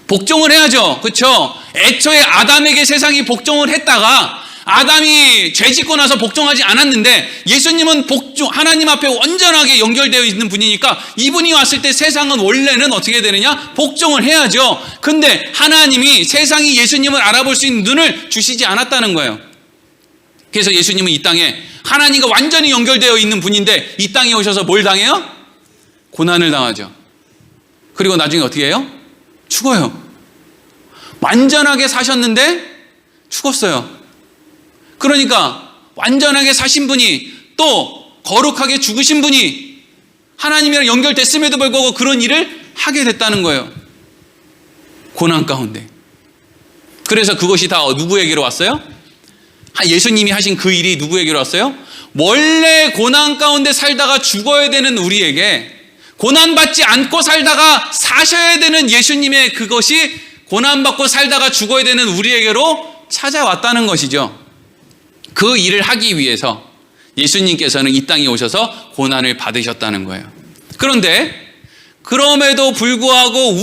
복종을 해야죠. 그렇죠? 애초에 아담에게 세상이 복종을 했다가 아담이 죄 짓고 나서 복종하지 않았는데 예수님은 하나님 앞에 온전하게 연결되어 있는 분이니까 이분이 왔을 때 세상은 원래는 어떻게 되느냐? 복종을 해야죠. 근데 하나님이 세상이 예수님을 알아볼 수 있는 눈을 주시지 않았다는 거예요. 그래서 예수님은 이 땅에 하나님과 완전히 연결되어 있는 분인데 이 땅에 오셔서 뭘 당해요? 고난을 당하죠. 그리고 나중에 어떻게 해요? 죽어요. 완전하게 사셨는데 죽었어요. 그러니까 완전하게 사신 분이 또 거룩하게 죽으신 분이 하나님이랑 연결됐음에도 불구하고 그런 일을 하게 됐다는 거예요. 고난 가운데. 그래서 그것이 다 누구에게로 왔어요? 예수님이 하신 그 일이 누구에게로 왔어요? 원래 고난 가운데 살다가 죽어야 되는 우리에게, 고난받지 않고 살다가 사셔야 되는 예수님의 그것이 고난받고 살다가 죽어야 되는 우리에게로 찾아왔다는 것이죠. 그 일을 하기 위해서 예수님께서는 이 땅에 오셔서 고난을 받으셨다는 거예요. 그런데 그럼에도 불구하고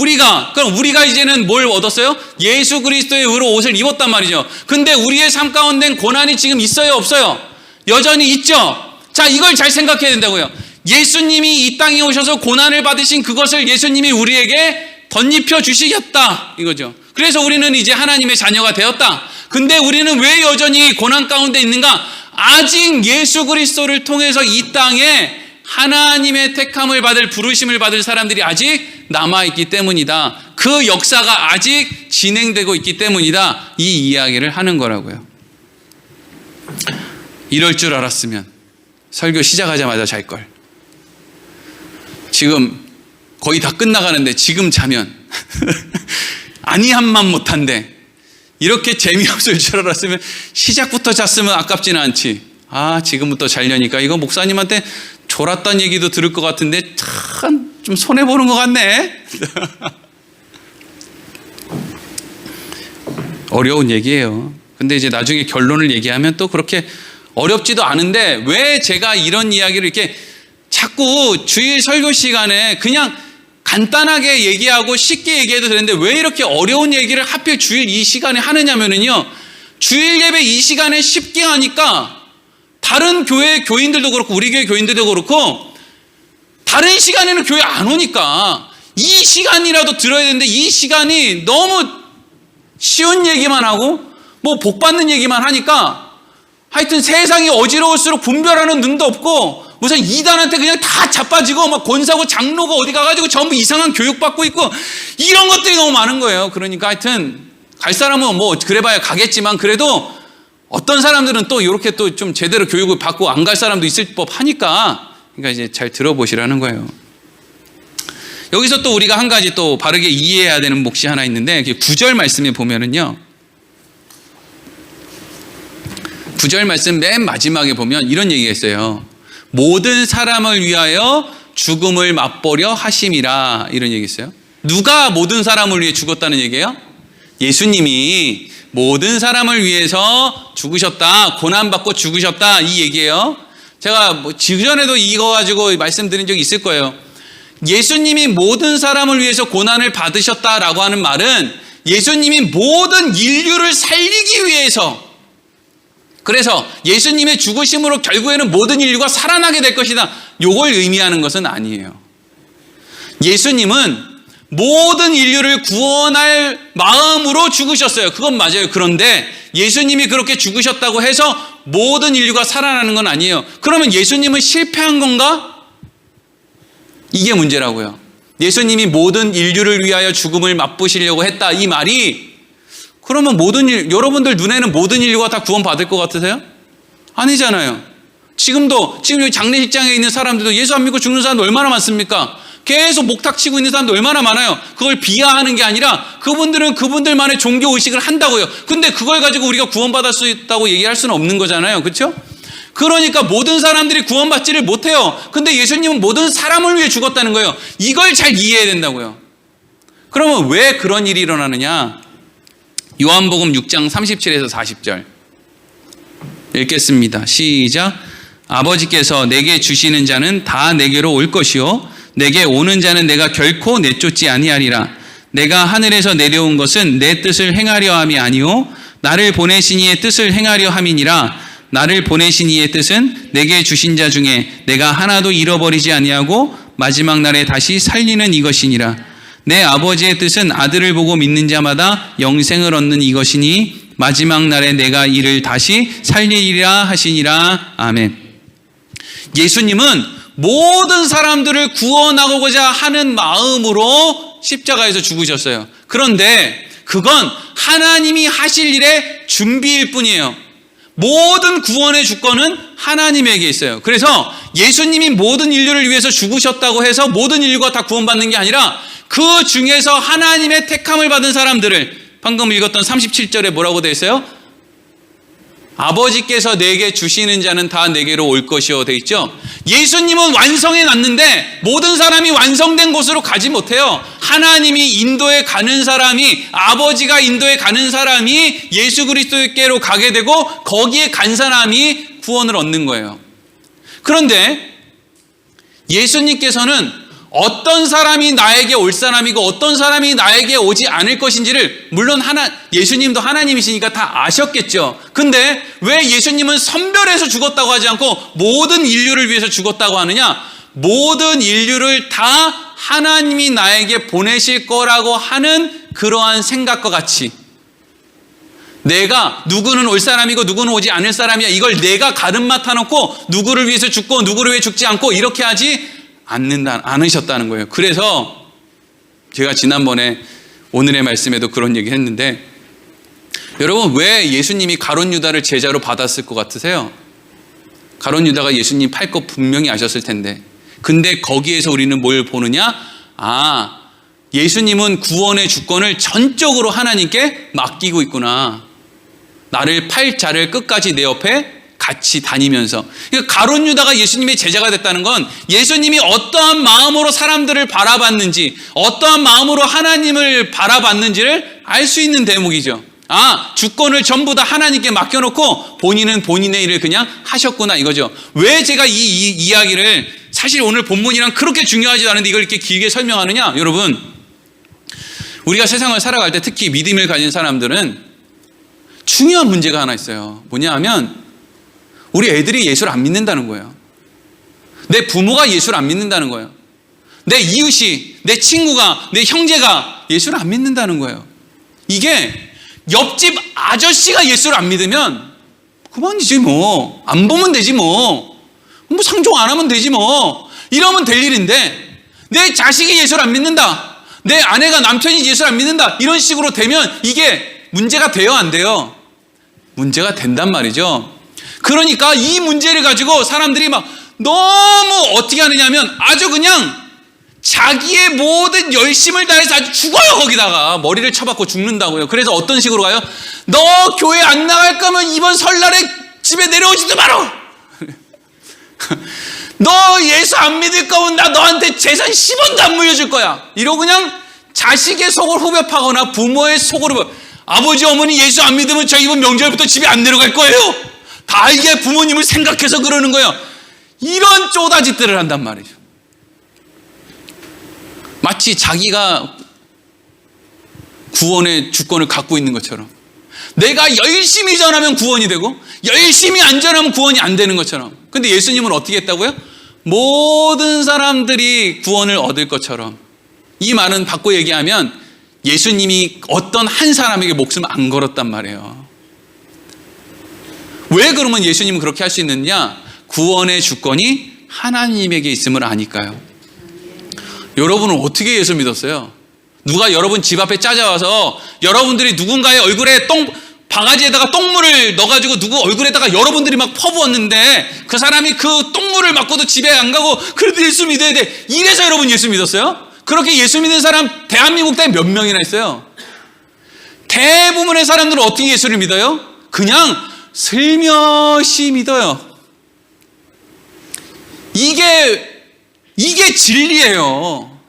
그럼 우리가 이제는 뭘 얻었어요? 예수 그리스도의 의로 옷을 입었단 말이죠. 근데 우리의 삶 가운데는 고난이 지금 있어요, 없어요? 여전히 있죠. 자, 이걸 잘 생각해야 된다고요. 예수님이 이 땅에 오셔서 고난을 받으신 그것을 예수님이 우리에게 덧입혀 주시겠다 이거죠. 그래서 우리는 이제 하나님의 자녀가 되었다. 근데 우리는 왜 여전히 고난 가운데 있는가? 아직 예수 그리스도를 통해서 이 땅에 하나님의 택함을 받을, 부르심을 받을 사람들이 아직 남아있기 때문이다. 그 역사가 아직 진행되고 있기 때문이다. 이 이야기를 하는 거라고요. 이럴 줄 알았으면 설교 시작하자마자 잘 걸. 지금 거의 다 끝나가는데 지금 자면 아니함만 못한데 이렇게 재미없을 줄 알았으면 시작부터 잤으면 아깝지는 않지. 지금부터 자려니까 이거 목사님한테 졸았단 얘기도 들을 것 같은데 참 좀 손해보는 것 같네. 어려운 얘기예요. 근데 이제 나중에 결론을 얘기하면 또 그렇게 어렵지도 않은데 왜 제가 이런 이야기를 이렇게 자꾸 주일 설교 시간에 그냥 간단하게 얘기하고 쉽게 얘기해도 되는데 왜 이렇게 어려운 얘기를 하필 주일 이 시간에 하느냐면요. 주일 예배 이 시간에 쉽게 하니까 다른 교회 교인들도 그렇고 우리 교회 교인들도 그렇고 다른 시간에는 교회 안 오니까 이 시간이라도 들어야 되는데 이 시간이 너무 쉬운 얘기만 하고 뭐 복 받는 얘기만 하니까 하여튼 세상이 어지러울수록 분별하는 눈도 없고 무슨 이단한테 그냥 다 자빠지고 막 권사고 장로가 어디 가가지고 전부 이상한 교육받고 있고 이런 것들이 너무 많은 거예요. 그러니까 하여튼 갈 사람은 뭐 그래봐야 가겠지만 그래도 어떤 사람들은 또 이렇게 또 좀 제대로 교육을 받고 안 갈 사람도 있을 법 하니까 그러니까 이제 잘 들어보시라는 거예요. 여기서 또 우리가 한 가지 또 바르게 이해해야 되는 몫이 하나 있는데 9절 말씀에 보면은요. 9절 말씀 맨 마지막에 보면 이런 얘기가 있어요. 모든 사람을 위하여 죽음을 맛보려 하심이라 이런 얘기 있어요. 누가 모든 사람을 위해 죽었다는 얘기예요? 예수님이 모든 사람을 위해서 죽으셨다. 고난받고 죽으셨다. 이 얘기예요. 제가 뭐 직전에도 이거 가지고 말씀드린 적이 있을 거예요. 예수님이 모든 사람을 위해서 고난을 받으셨다라고 하는 말은 예수님이 모든 인류를 살리기 위해서 그래서 예수님의 죽으심으로 결국에는 모든 인류가 살아나게 될 것이다. 이걸 의미하는 것은 아니에요. 예수님은 모든 인류를 구원할 마음으로 죽으셨어요. 그건 맞아요. 그런데 예수님이 그렇게 죽으셨다고 해서 모든 인류가 살아나는 건 아니에요. 그러면 예수님은 실패한 건가? 이게 문제라고요. 예수님이 모든 인류를 위하여 죽음을 맛보시려고 했다. 이 말이 그러면 여러분들 눈에는 모든 인류가 다 구원받을 것 같으세요? 아니잖아요. 지금 여기 장례식장에 있는 사람들도 예수 안 믿고 죽는 사람도 얼마나 많습니까? 계속 목탁 치고 있는 사람도 얼마나 많아요. 그걸 비하하는 게 아니라 그분들은 그분들만의 종교의식을 한다고요. 근데 그걸 가지고 우리가 구원받을 수 있다고 얘기할 수는 없는 거잖아요. 그렇죠? 그러니까 모든 사람들이 구원받지를 못해요. 근데 예수님은 모든 사람을 위해 죽었다는 거예요. 이걸 잘 이해해야 된다고요. 그러면 왜 그런 일이 일어나느냐? 요한복음 6장 37에서 40절 읽겠습니다. 시작. 아버지께서 내게 주시는 자는 다 내게로 올 것이요 내게 오는 자는 내가 결코 내쫓지 아니하리라. 내가 하늘에서 내려온 것은 내 뜻을 행하려 함이 아니요 나를 보내신 이의 뜻을 행하려 함이니라. 나를 보내신 이의 뜻은 내게 주신 자 중에 내가 하나도 잃어버리지 아니하고 마지막 날에 다시 살리는 이것이니라. 내 아버지의 뜻은 아들을 보고 믿는 자마다 영생을 얻는 이것이니 마지막 날에 내가 이를 다시 살리리라 하시니라. 아멘. 예수님은 모든 사람들을 구원하고자 하는 마음으로 십자가에서 죽으셨어요. 그런데 그건 하나님이 하실 일의 준비일 뿐이에요. 모든 구원의 주권은 하나님에게 있어요. 그래서 예수님이 모든 인류를 위해서 죽으셨다고 해서 모든 인류가 다 구원받는 게 아니라 그 중에서 하나님의 택함을 받은 사람들을 방금 읽었던 37절에 뭐라고 되어 있어요? 아버지께서 내게 주시는 자는 다 내게로 올 것이요 되어 있죠. 예수님은 완성해 놨는데 모든 사람이 완성된 곳으로 가지 못해요. 하나님이 인도에 가는 사람이 아버지가 인도에 가는 사람이 예수 그리스도께로 가게 되고 거기에 간 사람이 구원을 얻는 거예요. 그런데 예수님께서는 어떤 사람이 나에게 올 사람이고 어떤 사람이 나에게 오지 않을 것인지를 물론 예수님도 하나님이시니까 다 아셨겠죠. 근데 왜 예수님은 선별해서 죽었다고 하지 않고 모든 인류를 위해서 죽었다고 하느냐? 모든 인류를 다 하나님이 나에게 보내실 거라고 하는 그러한 생각과 같이 내가 누구는 올 사람이고 누구는 오지 않을 사람이야 이걸 내가 가름 맡아놓고 누구를 위해서 죽고 누구를 위해 죽지 않고 이렇게 하지 않으셨다는 거예요. 그래서 제가 지난번에 오늘의 말씀에도 그런 얘기 했는데, 여러분, 왜 예수님이 가룟 유다를 제자로 받았을 것 같으세요? 가룟 유다가 예수님 팔 거 분명히 아셨을 텐데, 근데 거기에서 우리는 뭘 보느냐? 예수님은 구원의 주권을 전적으로 하나님께 맡기고 있구나. 나를 팔 자를 끝까지 내 옆에 같이 다니면서. 그러니까 가룟 유다가 예수님의 제자가 됐다는 건 예수님이 어떠한 마음으로 사람들을 바라봤는지, 어떠한 마음으로 하나님을 바라봤는지를 알 수 있는 대목이죠. 주권을 전부 다 하나님께 맡겨놓고 본인은 본인의 일을 그냥 하셨구나, 이거죠. 왜 제가 이 이야기를, 사실 오늘 본문이랑 그렇게 중요하지도 않은데 이걸 이렇게 길게 설명하느냐? 여러분, 우리가 세상을 살아갈 때 특히 믿음을 가진 사람들은 중요한 문제가 하나 있어요. 뭐냐 하면 우리 애들이 예수를 안 믿는다는 거예요. 내 부모가 예수를 안 믿는다는 거예요. 내 이웃이, 내 친구가, 내 형제가 예수를 안 믿는다는 거예요. 이게 옆집 아저씨가 예수를 안 믿으면 그만이지 뭐. 안 보면 되지 뭐. 상종 안 하면 되지 뭐. 이러면 될 일인데, 내 자식이 예수를 안 믿는다, 내 아내가 남편이 예수를 안 믿는다, 이런 식으로 되면 이게 문제가 돼요, 안 돼요? 문제가 된단 말이죠. 그러니까 이 문제를 가지고 사람들이 막 너무 어떻게 하느냐면 아주 그냥 자기의 모든 열심을 다해서 아주 죽어요. 거기다가 머리를 쳐박고 죽는다고요. 그래서 어떤 식으로 가요? 너 교회 안 나갈 거면 이번 설날에 집에 내려오지도 마라. 너 예수 안 믿을 거면 나 너한테 재산 10원도 안 물려줄 거야. 이러고 그냥 자식의 속을 후벼 파거나 부모의 속을 후벼. 아버지 어머니 예수 안 믿으면 저 이번 명절부터 집에 안 내려갈 거예요. 다 이게 부모님을 생각해서 그러는 거예요. 이런 쪼다짓들을 한단 말이죠. 마치 자기가 구원의 주권을 갖고 있는 것처럼, 내가 열심히 전하면 구원이 되고 열심히 안 전하면 구원이 안 되는 것처럼. 근데 예수님은 어떻게 했다고요? 모든 사람들이 구원을 얻을 것처럼. 이 말은 바꿔 얘기하면 예수님이 어떤 한 사람에게 목숨을 안 걸었단 말이에요. 왜 그러면 예수님은 그렇게 할 수 있느냐? 구원의 주권이 하나님에게 있음을 아니까요. 여러분은 어떻게 예수 믿었어요? 누가 여러분 집 앞에 찾아와서 여러분들이 누군가의 얼굴에 바가지에다가 똥물을 넣어가지고 누구 얼굴에다가 여러분들이 막 퍼부었는데 그 사람이 그 똥물을 맞고도 집에 안 가고 그래도 예수 믿어야 돼, 이래서 여러분 예수 믿었어요? 그렇게 예수 믿는 사람 대한민국 땅에 몇 명이나 있어요? 대부분의 사람들은 어떻게 예수를 믿어요? 그냥 슬며시 믿어요. 이게 진리예요.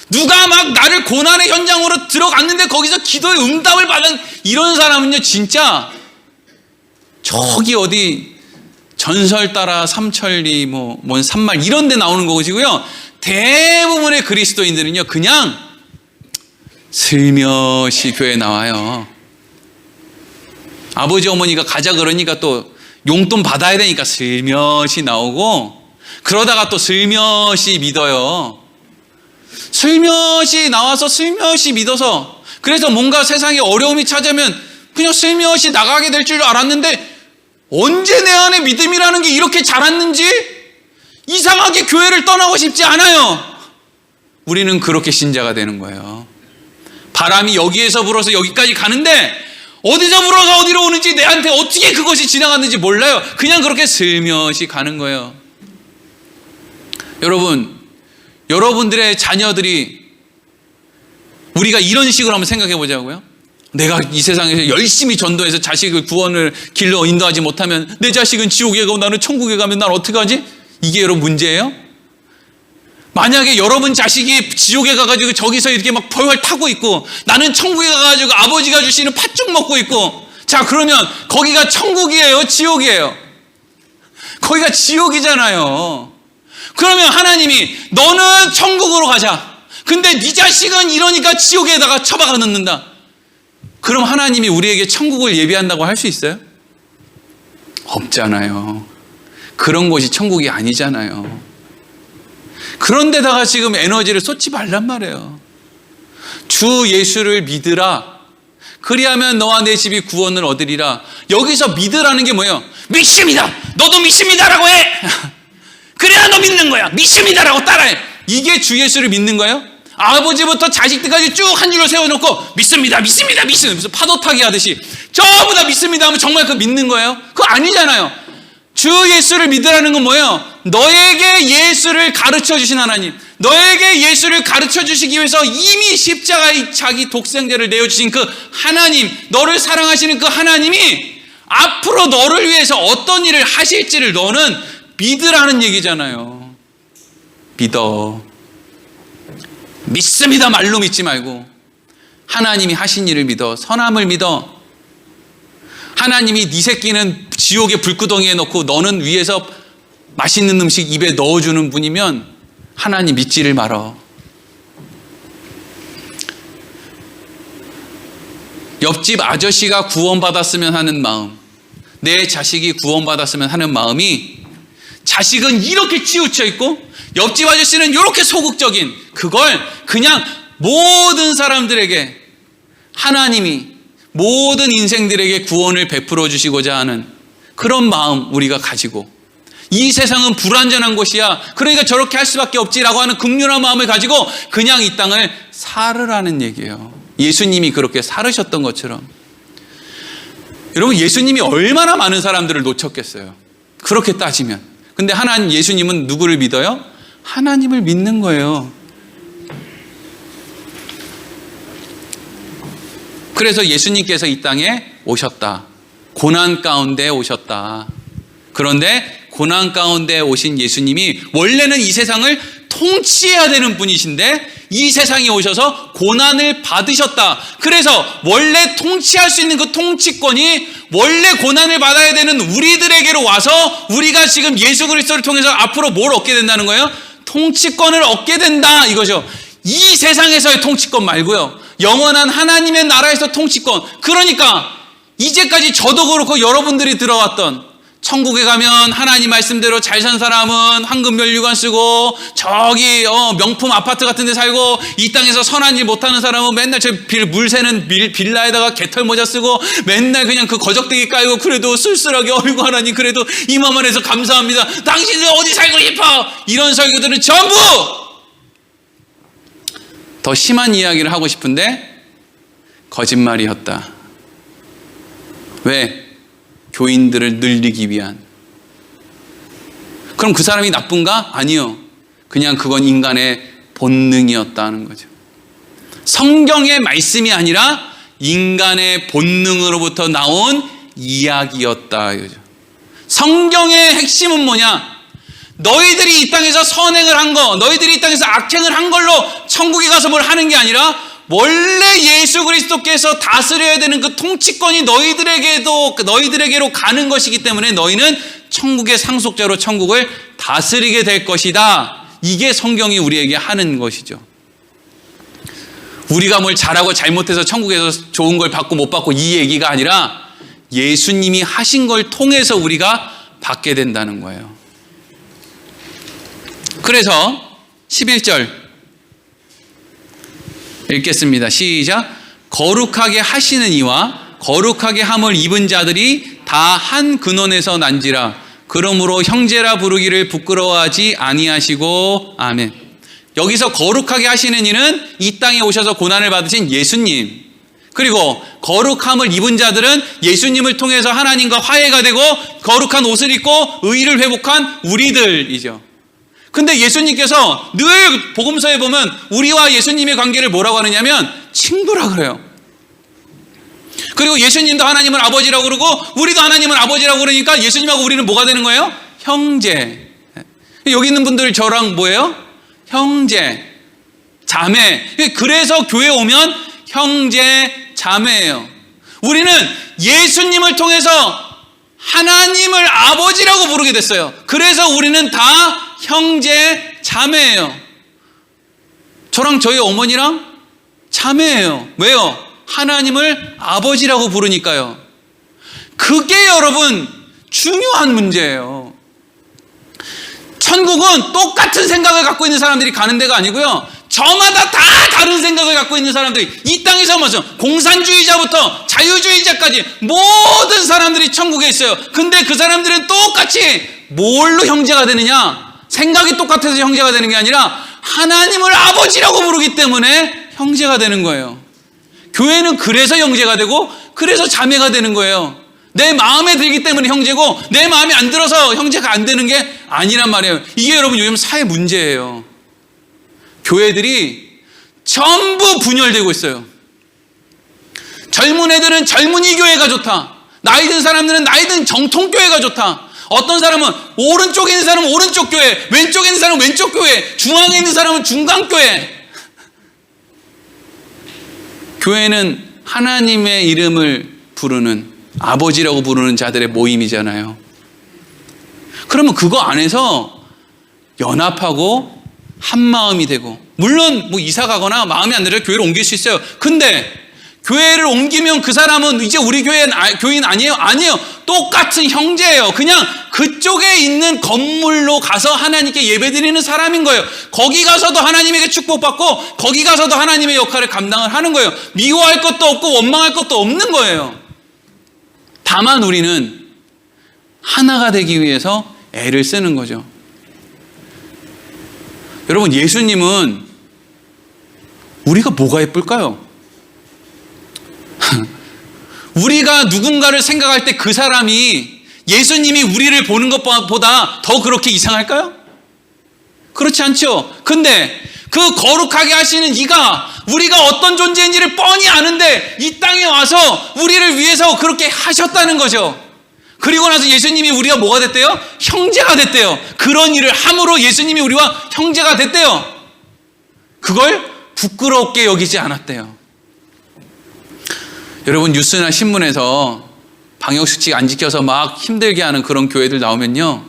누가 막 나를 고난의 현장으로 들어갔는데 거기서 기도의 응답을 받은 이런 사람은요, 진짜 저기 어디 전설 따라 삼천리 뭔 산말 이런 데 나오는 것이고요. 대부분의 그리스도인들은요, 그냥 슬며시 교회에 나와요. 아버지 어머니가 가자 그러니까 또 용돈 받아야 되니까 슬며시 나오고, 그러다가 또 슬며시 믿어요. 슬며시 나와서 슬며시 믿어서, 그래서 뭔가 세상에 어려움이 찾아오면 그냥 슬며시 나가게 될 줄 알았는데, 언제 내 안에 믿음이라는 게 이렇게 자랐는지 이상하게 교회를 떠나고 싶지 않아요. 우리는 그렇게 신자가 되는 거예요. 바람이 여기에서 불어서 여기까지 가는데 어디서 불어서 어디로 오는지, 내한테 어떻게 그것이 지나갔는지 몰라요. 그냥 그렇게 슬며시 가는 거예요. 여러분들의 자녀들이, 우리가 이런 식으로 한번 생각해 보자고요. 내가 이 세상에서 열심히 전도해서 자식을 구원을 길로 인도하지 못하면 내 자식은 지옥에 가고 나는 천국에 가면 난 어떻게 하지? 이게 여러분 문제예요? 만약에 여러분 자식이 지옥에 가가지고 저기서 이렇게 막 벌벌 타고 있고 나는 천국에 가가지고 아버지가 주시는 팥죽 먹고 있고, 자, 그러면 거기가 천국이에요, 지옥이에요? 거기가 지옥이잖아요. 그러면 하나님이 너는 천국으로 가자, 근데 네 자식은 이러니까 지옥에다가 처박아 넣는다. 그럼 하나님이 우리에게 천국을 예비한다고 할 수 있어요? 없잖아요. 그런 곳이 천국이 아니잖아요. 그런데다가 지금 에너지를 쏟지 말란 말이에요. 주 예수를 믿으라. 그리하면 너와 내 집이 구원을 얻으리라. 여기서 믿으라는 게 뭐예요? 믿습니다. 너도 믿습니다라고 해. 그래야 너 믿는 거야. 믿습니다라고 따라해. 이게 주 예수를 믿는 거예요? 아버지부터 자식들까지 쭉 한 줄로 세워놓고 믿습니다, 믿습니다, 믿습니다. 무슨 파도 타기 하듯이 전부 다 믿습니다 하면 정말 그 믿는 거예요? 그거 아니잖아요. 주 예수를 믿으라는 건 뭐예요? 너에게 예수를 가르쳐 주신 하나님, 너에게 예수를 가르쳐 주시기 위해서 이미 십자가에 자기 독생자를 내어주신 그 하나님, 너를 사랑하시는 그 하나님이 앞으로 너를 위해서 어떤 일을 하실지를 너는 믿으라는 얘기잖아요. 믿어. 믿습니다 말로 믿지 말고 하나님이 하신 일을 믿어. 선함을 믿어. 하나님이 네 새끼는 지옥의 불구덩이에 넣고 너는 위에서 맛있는 음식 입에 넣어주는 분이면 하나님 믿지를 말어. 옆집 아저씨가 구원받았으면 하는 마음, 내 자식이 구원받았으면 하는 마음이, 자식은 이렇게 치우쳐 있고 옆집 아저씨는 이렇게 소극적인, 그걸 그냥 모든 사람들에게 하나님이 모든 인생들에게 구원을 베풀어 주시고자 하는 그런 마음 우리가 가지고, 이 세상은 불완전한 곳이야, 그러니까 저렇게 할 수밖에 없지라고 하는 긍휼한 마음을 가지고 그냥 이 땅을 살으라는 얘기예요. 예수님이 그렇게 살으셨던 것처럼. 여러분, 예수님이 얼마나 많은 사람들을 놓쳤겠어요, 그렇게 따지면. 근데 하나님, 예수님은 누구를 믿어요? 하나님을 믿는 거예요. 그래서 예수님께서 이 땅에 오셨다. 고난 가운데 오셨다. 그런데 고난 가운데 오신 예수님이 원래는 이 세상을 통치해야 되는 분이신데 이 세상에 오셔서 고난을 받으셨다. 그래서 원래 통치할 수 있는 그 통치권이 원래 고난을 받아야 되는 우리들에게로 와서 우리가 지금 예수 그리스도를 통해서 앞으로 뭘 얻게 된다는 거예요? 통치권을 얻게 된다, 이거죠. 이 세상에서의 통치권 말고요, 영원한 하나님의 나라에서 통치권. 그러니까 이제까지 저도 그렇고 여러분들이 들어왔던, 천국에 가면 하나님 말씀대로 잘 산 사람은 황금 면류관 쓰고 저기 명품 아파트 같은 데 살고, 이 땅에서 선한 일 못하는 사람은 맨날 저 물 새는 빌라에다가 개털 모자 쓰고 맨날 그냥 그 거적대기 깔고, 그래도 쓸쓸하게 어이구 하나님 그래도 이만만 해서 감사합니다, 당신들 어디 살고 싶어, 이런 설교들은 전부 더 심한 이야기를 하고 싶은데 거짓말이었다. 왜? 교인들을 늘리기 위한. 그럼 그 사람이 나쁜가? 아니요. 그냥 그건 인간의 본능이었다는 거죠. 성경의 말씀이 아니라 인간의 본능으로부터 나온 이야기였다, 이거죠. 성경의 핵심은 뭐냐? 너희들이 이 땅에서 선행을 한 거, 너희들이 이 땅에서 악행을 한 걸로 천국에 가서 뭘 하는 게 아니라 원래 예수 그리스도께서 다스려야 되는 그 통치권이 너희들에게로 가는 것이기 때문에 너희는 천국의 상속자로 천국을 다스리게 될 것이다. 이게 성경이 우리에게 하는 것이죠. 우리가 뭘 잘하고 잘못해서 천국에서 좋은 걸 받고 못 받고 이 얘기가 아니라 예수님이 하신 걸 통해서 우리가 받게 된다는 거예요. 그래서 11절 읽겠습니다. 시작. 거룩하게 하시는 이와 거룩하게 함을 입은 자들이 다 한 근원에서 난지라. 그러므로 형제라 부르기를 부끄러워하지 아니하시고. 아멘. 여기서 거룩하게 하시는 이는 이 땅에 오셔서 고난을 받으신 예수님, 그리고 거룩함을 입은 자들은 예수님을 통해서 하나님과 화해가 되고 거룩한 옷을 입고 의를 회복한 우리들이죠. 근데 예수님께서 늘 복음서에 보면 우리와 예수님의 관계를 뭐라고 하느냐면 친구라 그래요. 그리고 예수님도 하나님을 아버지라고 그러고 우리도 하나님을 아버지라고 그러니까 예수님하고 우리는 뭐가 되는 거예요? 형제. 여기 있는 분들 저랑 뭐예요? 형제, 자매. 그래서 교회 오면 형제, 자매예요. 우리는 예수님을 통해서 하나님을 아버지라고 부르게 됐어요. 그래서 우리는 다 형제, 자매예요. 저랑 저희 어머니랑 자매예요. 왜요? 하나님을 아버지라고 부르니까요. 그게 여러분 중요한 문제예요. 천국은 똑같은 생각을 갖고 있는 사람들이 가는 데가 아니고요, 저마다 다 다른 생각을 갖고 있는 사람들이 이 땅에서 먼저 공산주의자부터 자유주의자까지 모든 사람들이 천국에 있어요. 근데 그 사람들은 똑같이 뭘로 형제가 되느냐? 생각이 똑같아서 형제가 되는 게 아니라 하나님을 아버지라고 부르기 때문에 형제가 되는 거예요. 교회는 그래서 형제가 되고 그래서 자매가 되는 거예요. 내 마음에 들기 때문에 형제고 내 마음에 안 들어서 형제가 안 되는 게 아니란 말이에요. 이게 여러분 요즘 사회 문제예요. 교회들이 전부 분열되고 있어요. 젊은 애들은 젊은이 교회가 좋다. 나이 든 사람들은 나이 든 정통교회가 좋다. 어떤 사람은 오른쪽에 있는 사람은 오른쪽 교회, 왼쪽에 있는 사람은 왼쪽 교회, 중앙에 있는 사람은 중간교회. 교회는 하나님의 이름을 부르는, 아버지라고 부르는 자들의 모임이잖아요. 그러면 그거 안에서 연합하고 한마음이 되고, 물론 뭐 이사 가거나 마음에 안 들어요. 교회를 옮길 수 있어요. 근데 교회를 옮기면 그 사람은 이제 우리 교인 아니에요? 아니에요. 똑같은 형제예요. 그냥 그쪽에 있는 건물로 가서 하나님께 예배드리는 사람인 거예요. 거기 가서도 하나님에게 축복받고 거기 가서도 하나님의 역할을 감당을 하는 거예요. 미워할 것도 없고 원망할 것도 없는 거예요. 다만 우리는 하나가 되기 위해서 애를 쓰는 거죠. 여러분, 예수님은 우리가 뭐가 예쁠까요? 우리가 누군가를 생각할 때 그 사람이 예수님이 우리를 보는 것보다 더 그렇게 이상할까요? 그렇지 않죠. 근데 그 거룩하게 하시는 이가 우리가 어떤 존재인지를 뻔히 아는데 이 땅에 와서 우리를 위해서 그렇게 하셨다는 거죠. 그리고 나서 예수님이 우리가 뭐가 됐대요? 형제가 됐대요. 그런 일을 함으로 예수님이 우리와 형제가 됐대요. 그걸 부끄럽게 여기지 않았대요. 여러분, 뉴스나 신문에서 방역수칙 안 지켜서 막 힘들게 하는 그런 교회들 나오면요,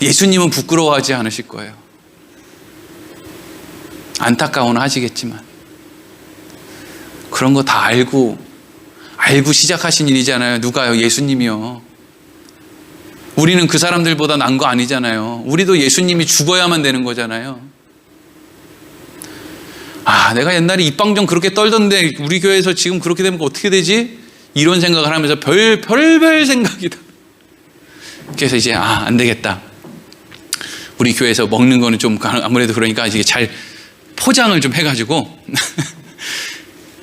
예수님은 부끄러워하지 않으실 거예요. 안타까워는 하시겠지만 그런 거 다 알고 시작하신 일이잖아요. 누가요? 예수님이요. 우리는 그 사람들보다 난 거 아니잖아요. 우리도 예수님이 죽어야만 되는 거잖아요. 내가 옛날에 입방정 그렇게 떨던데 우리 교회에서 지금 그렇게 되면 어떻게 되지? 이런 생각을 하면서 별별 생각이다. 그래서 이제 안 되겠다. 우리 교회에서 먹는 거는 좀 아무래도 그러니까 이제 잘 포장을 좀 해가지고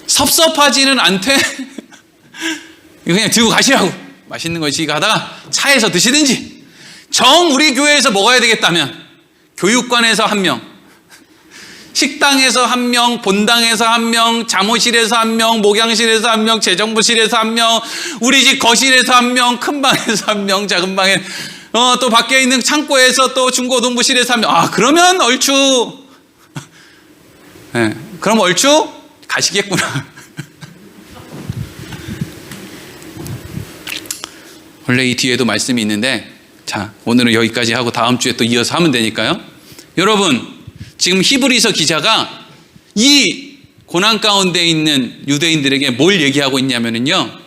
섭섭하지는 않대. 그냥 들고 가시라고. 맛있는 거 지가 하다가 차에서 드시든지. 정 우리 교회에서 먹어야 되겠다면 교육관에서 1명, 식당에서 1명, 본당에서 1명, 잠옷실에서 1명, 목양실에서 1명, 재정부실에서 1명, 우리 집 거실에서 1명, 큰 방에서 1명, 작은 방에 또 밖에 있는 창고에서 또 중고등부실에서 1명. 그러면 얼추 네, 그럼 얼추 가시겠구나. 원래 이 뒤에도 말씀이 있는데, 자, 오늘은 여기까지 하고 다음 주에 또 이어서 하면 되니까요. 여러분, 지금 히브리서 기자가 이 고난 가운데 있는 유대인들에게 뭘 얘기하고 있냐면요,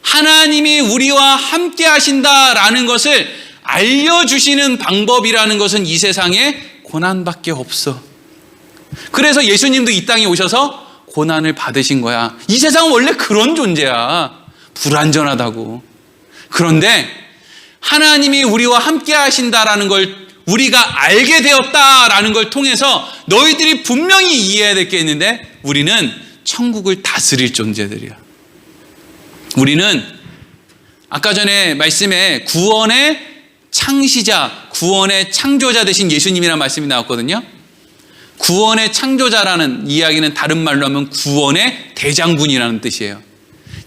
하나님이 우리와 함께 하신다라는 것을 알려주시는 방법이라는 것은 이 세상에 고난밖에 없어. 그래서 예수님도 이 땅에 오셔서 고난을 받으신 거야. 이 세상은 원래 그런 존재야. 불완전하다고. 그런데 하나님이 우리와 함께 하신다라는 걸 우리가 알게 되었다라는 걸 통해서 너희들이 분명히 이해해야 될 게 있는데, 우리는 천국을 다스릴 존재들이야. 우리는 아까 전에 말씀에 구원의 창시자, 구원의 창조자 되신 예수님이라는 말씀이 나왔거든요. 구원의 창조자라는 이야기는 다른 말로 하면 구원의 대장군이라는 뜻이에요.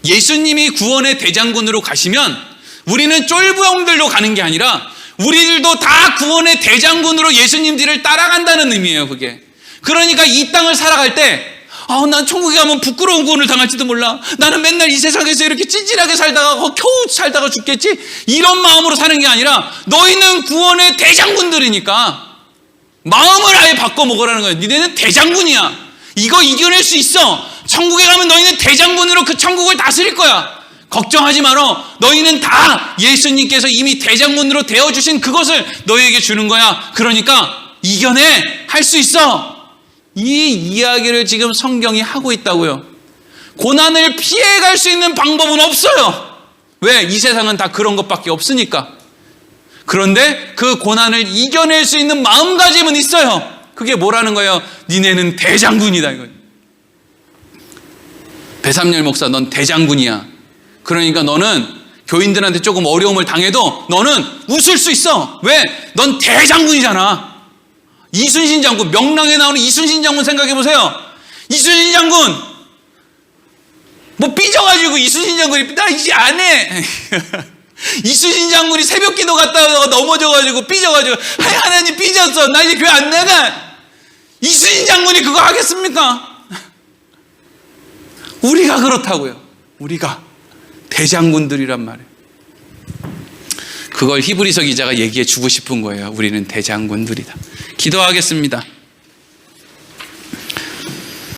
예수님이 구원의 대장군으로 가시면 우리는 쫄부형들로 가는 게 아니라 우리들도 다 구원의 대장군으로 예수님 뒤를 따라간다는 의미예요, 그게. 그러니까 이 땅을 살아갈 때, 난 천국에 가면 부끄러운 구원을 당할지도 몰라. 나는 맨날 이 세상에서 이렇게 찌질하게 살다가 겨우 살다가 죽겠지? 이런 마음으로 사는 게 아니라 너희는 구원의 대장군들이니까 마음을 아예 바꿔 먹으라는 거예요. 니네는 대장군이야. 이거 이겨낼 수 있어. 천국에 가면 너희는 대장군으로 그 천국을 다스릴 거야. 걱정하지 마라. 너희는 다 예수님께서 이미 대장군으로 되어주신 그것을 너희에게 주는 거야. 그러니까 이겨내. 할 수 있어. 이 이야기를 지금 성경이 하고 있다고요. 고난을 피해갈 수 있는 방법은 없어요. 왜? 이 세상은 다 그런 것밖에 없으니까. 그런데 그 고난을 이겨낼 수 있는 마음가짐은 있어요. 그게 뭐라는 거예요? 니네는 대장군이다 이거예요. 배삼열 목사, 넌 대장군이야. 그러니까 너는 교인들한테 조금 어려움을 당해도 너는 웃을 수 있어. 왜? 넌 대장군이잖아. 이순신 장군, 명랑에 나오는 이순신 장군 생각해 보세요. 이순신 장군 뭐 삐져가지고 이순신 장군이 나 이제 안 해. 이순신 장군이 새벽 기도 갔다가 넘어져가지고 삐져가지고 하나님 삐졌어. 나 이제 교회 안 나가. 이순신 장군이 그거 하겠습니까? 우리가 그렇다고요. 우리가 대장군들이란 말이에요. 그걸 히브리서 기자가 얘기해 주고 싶은 거예요. 우리는 대장군들이다. 기도하겠습니다.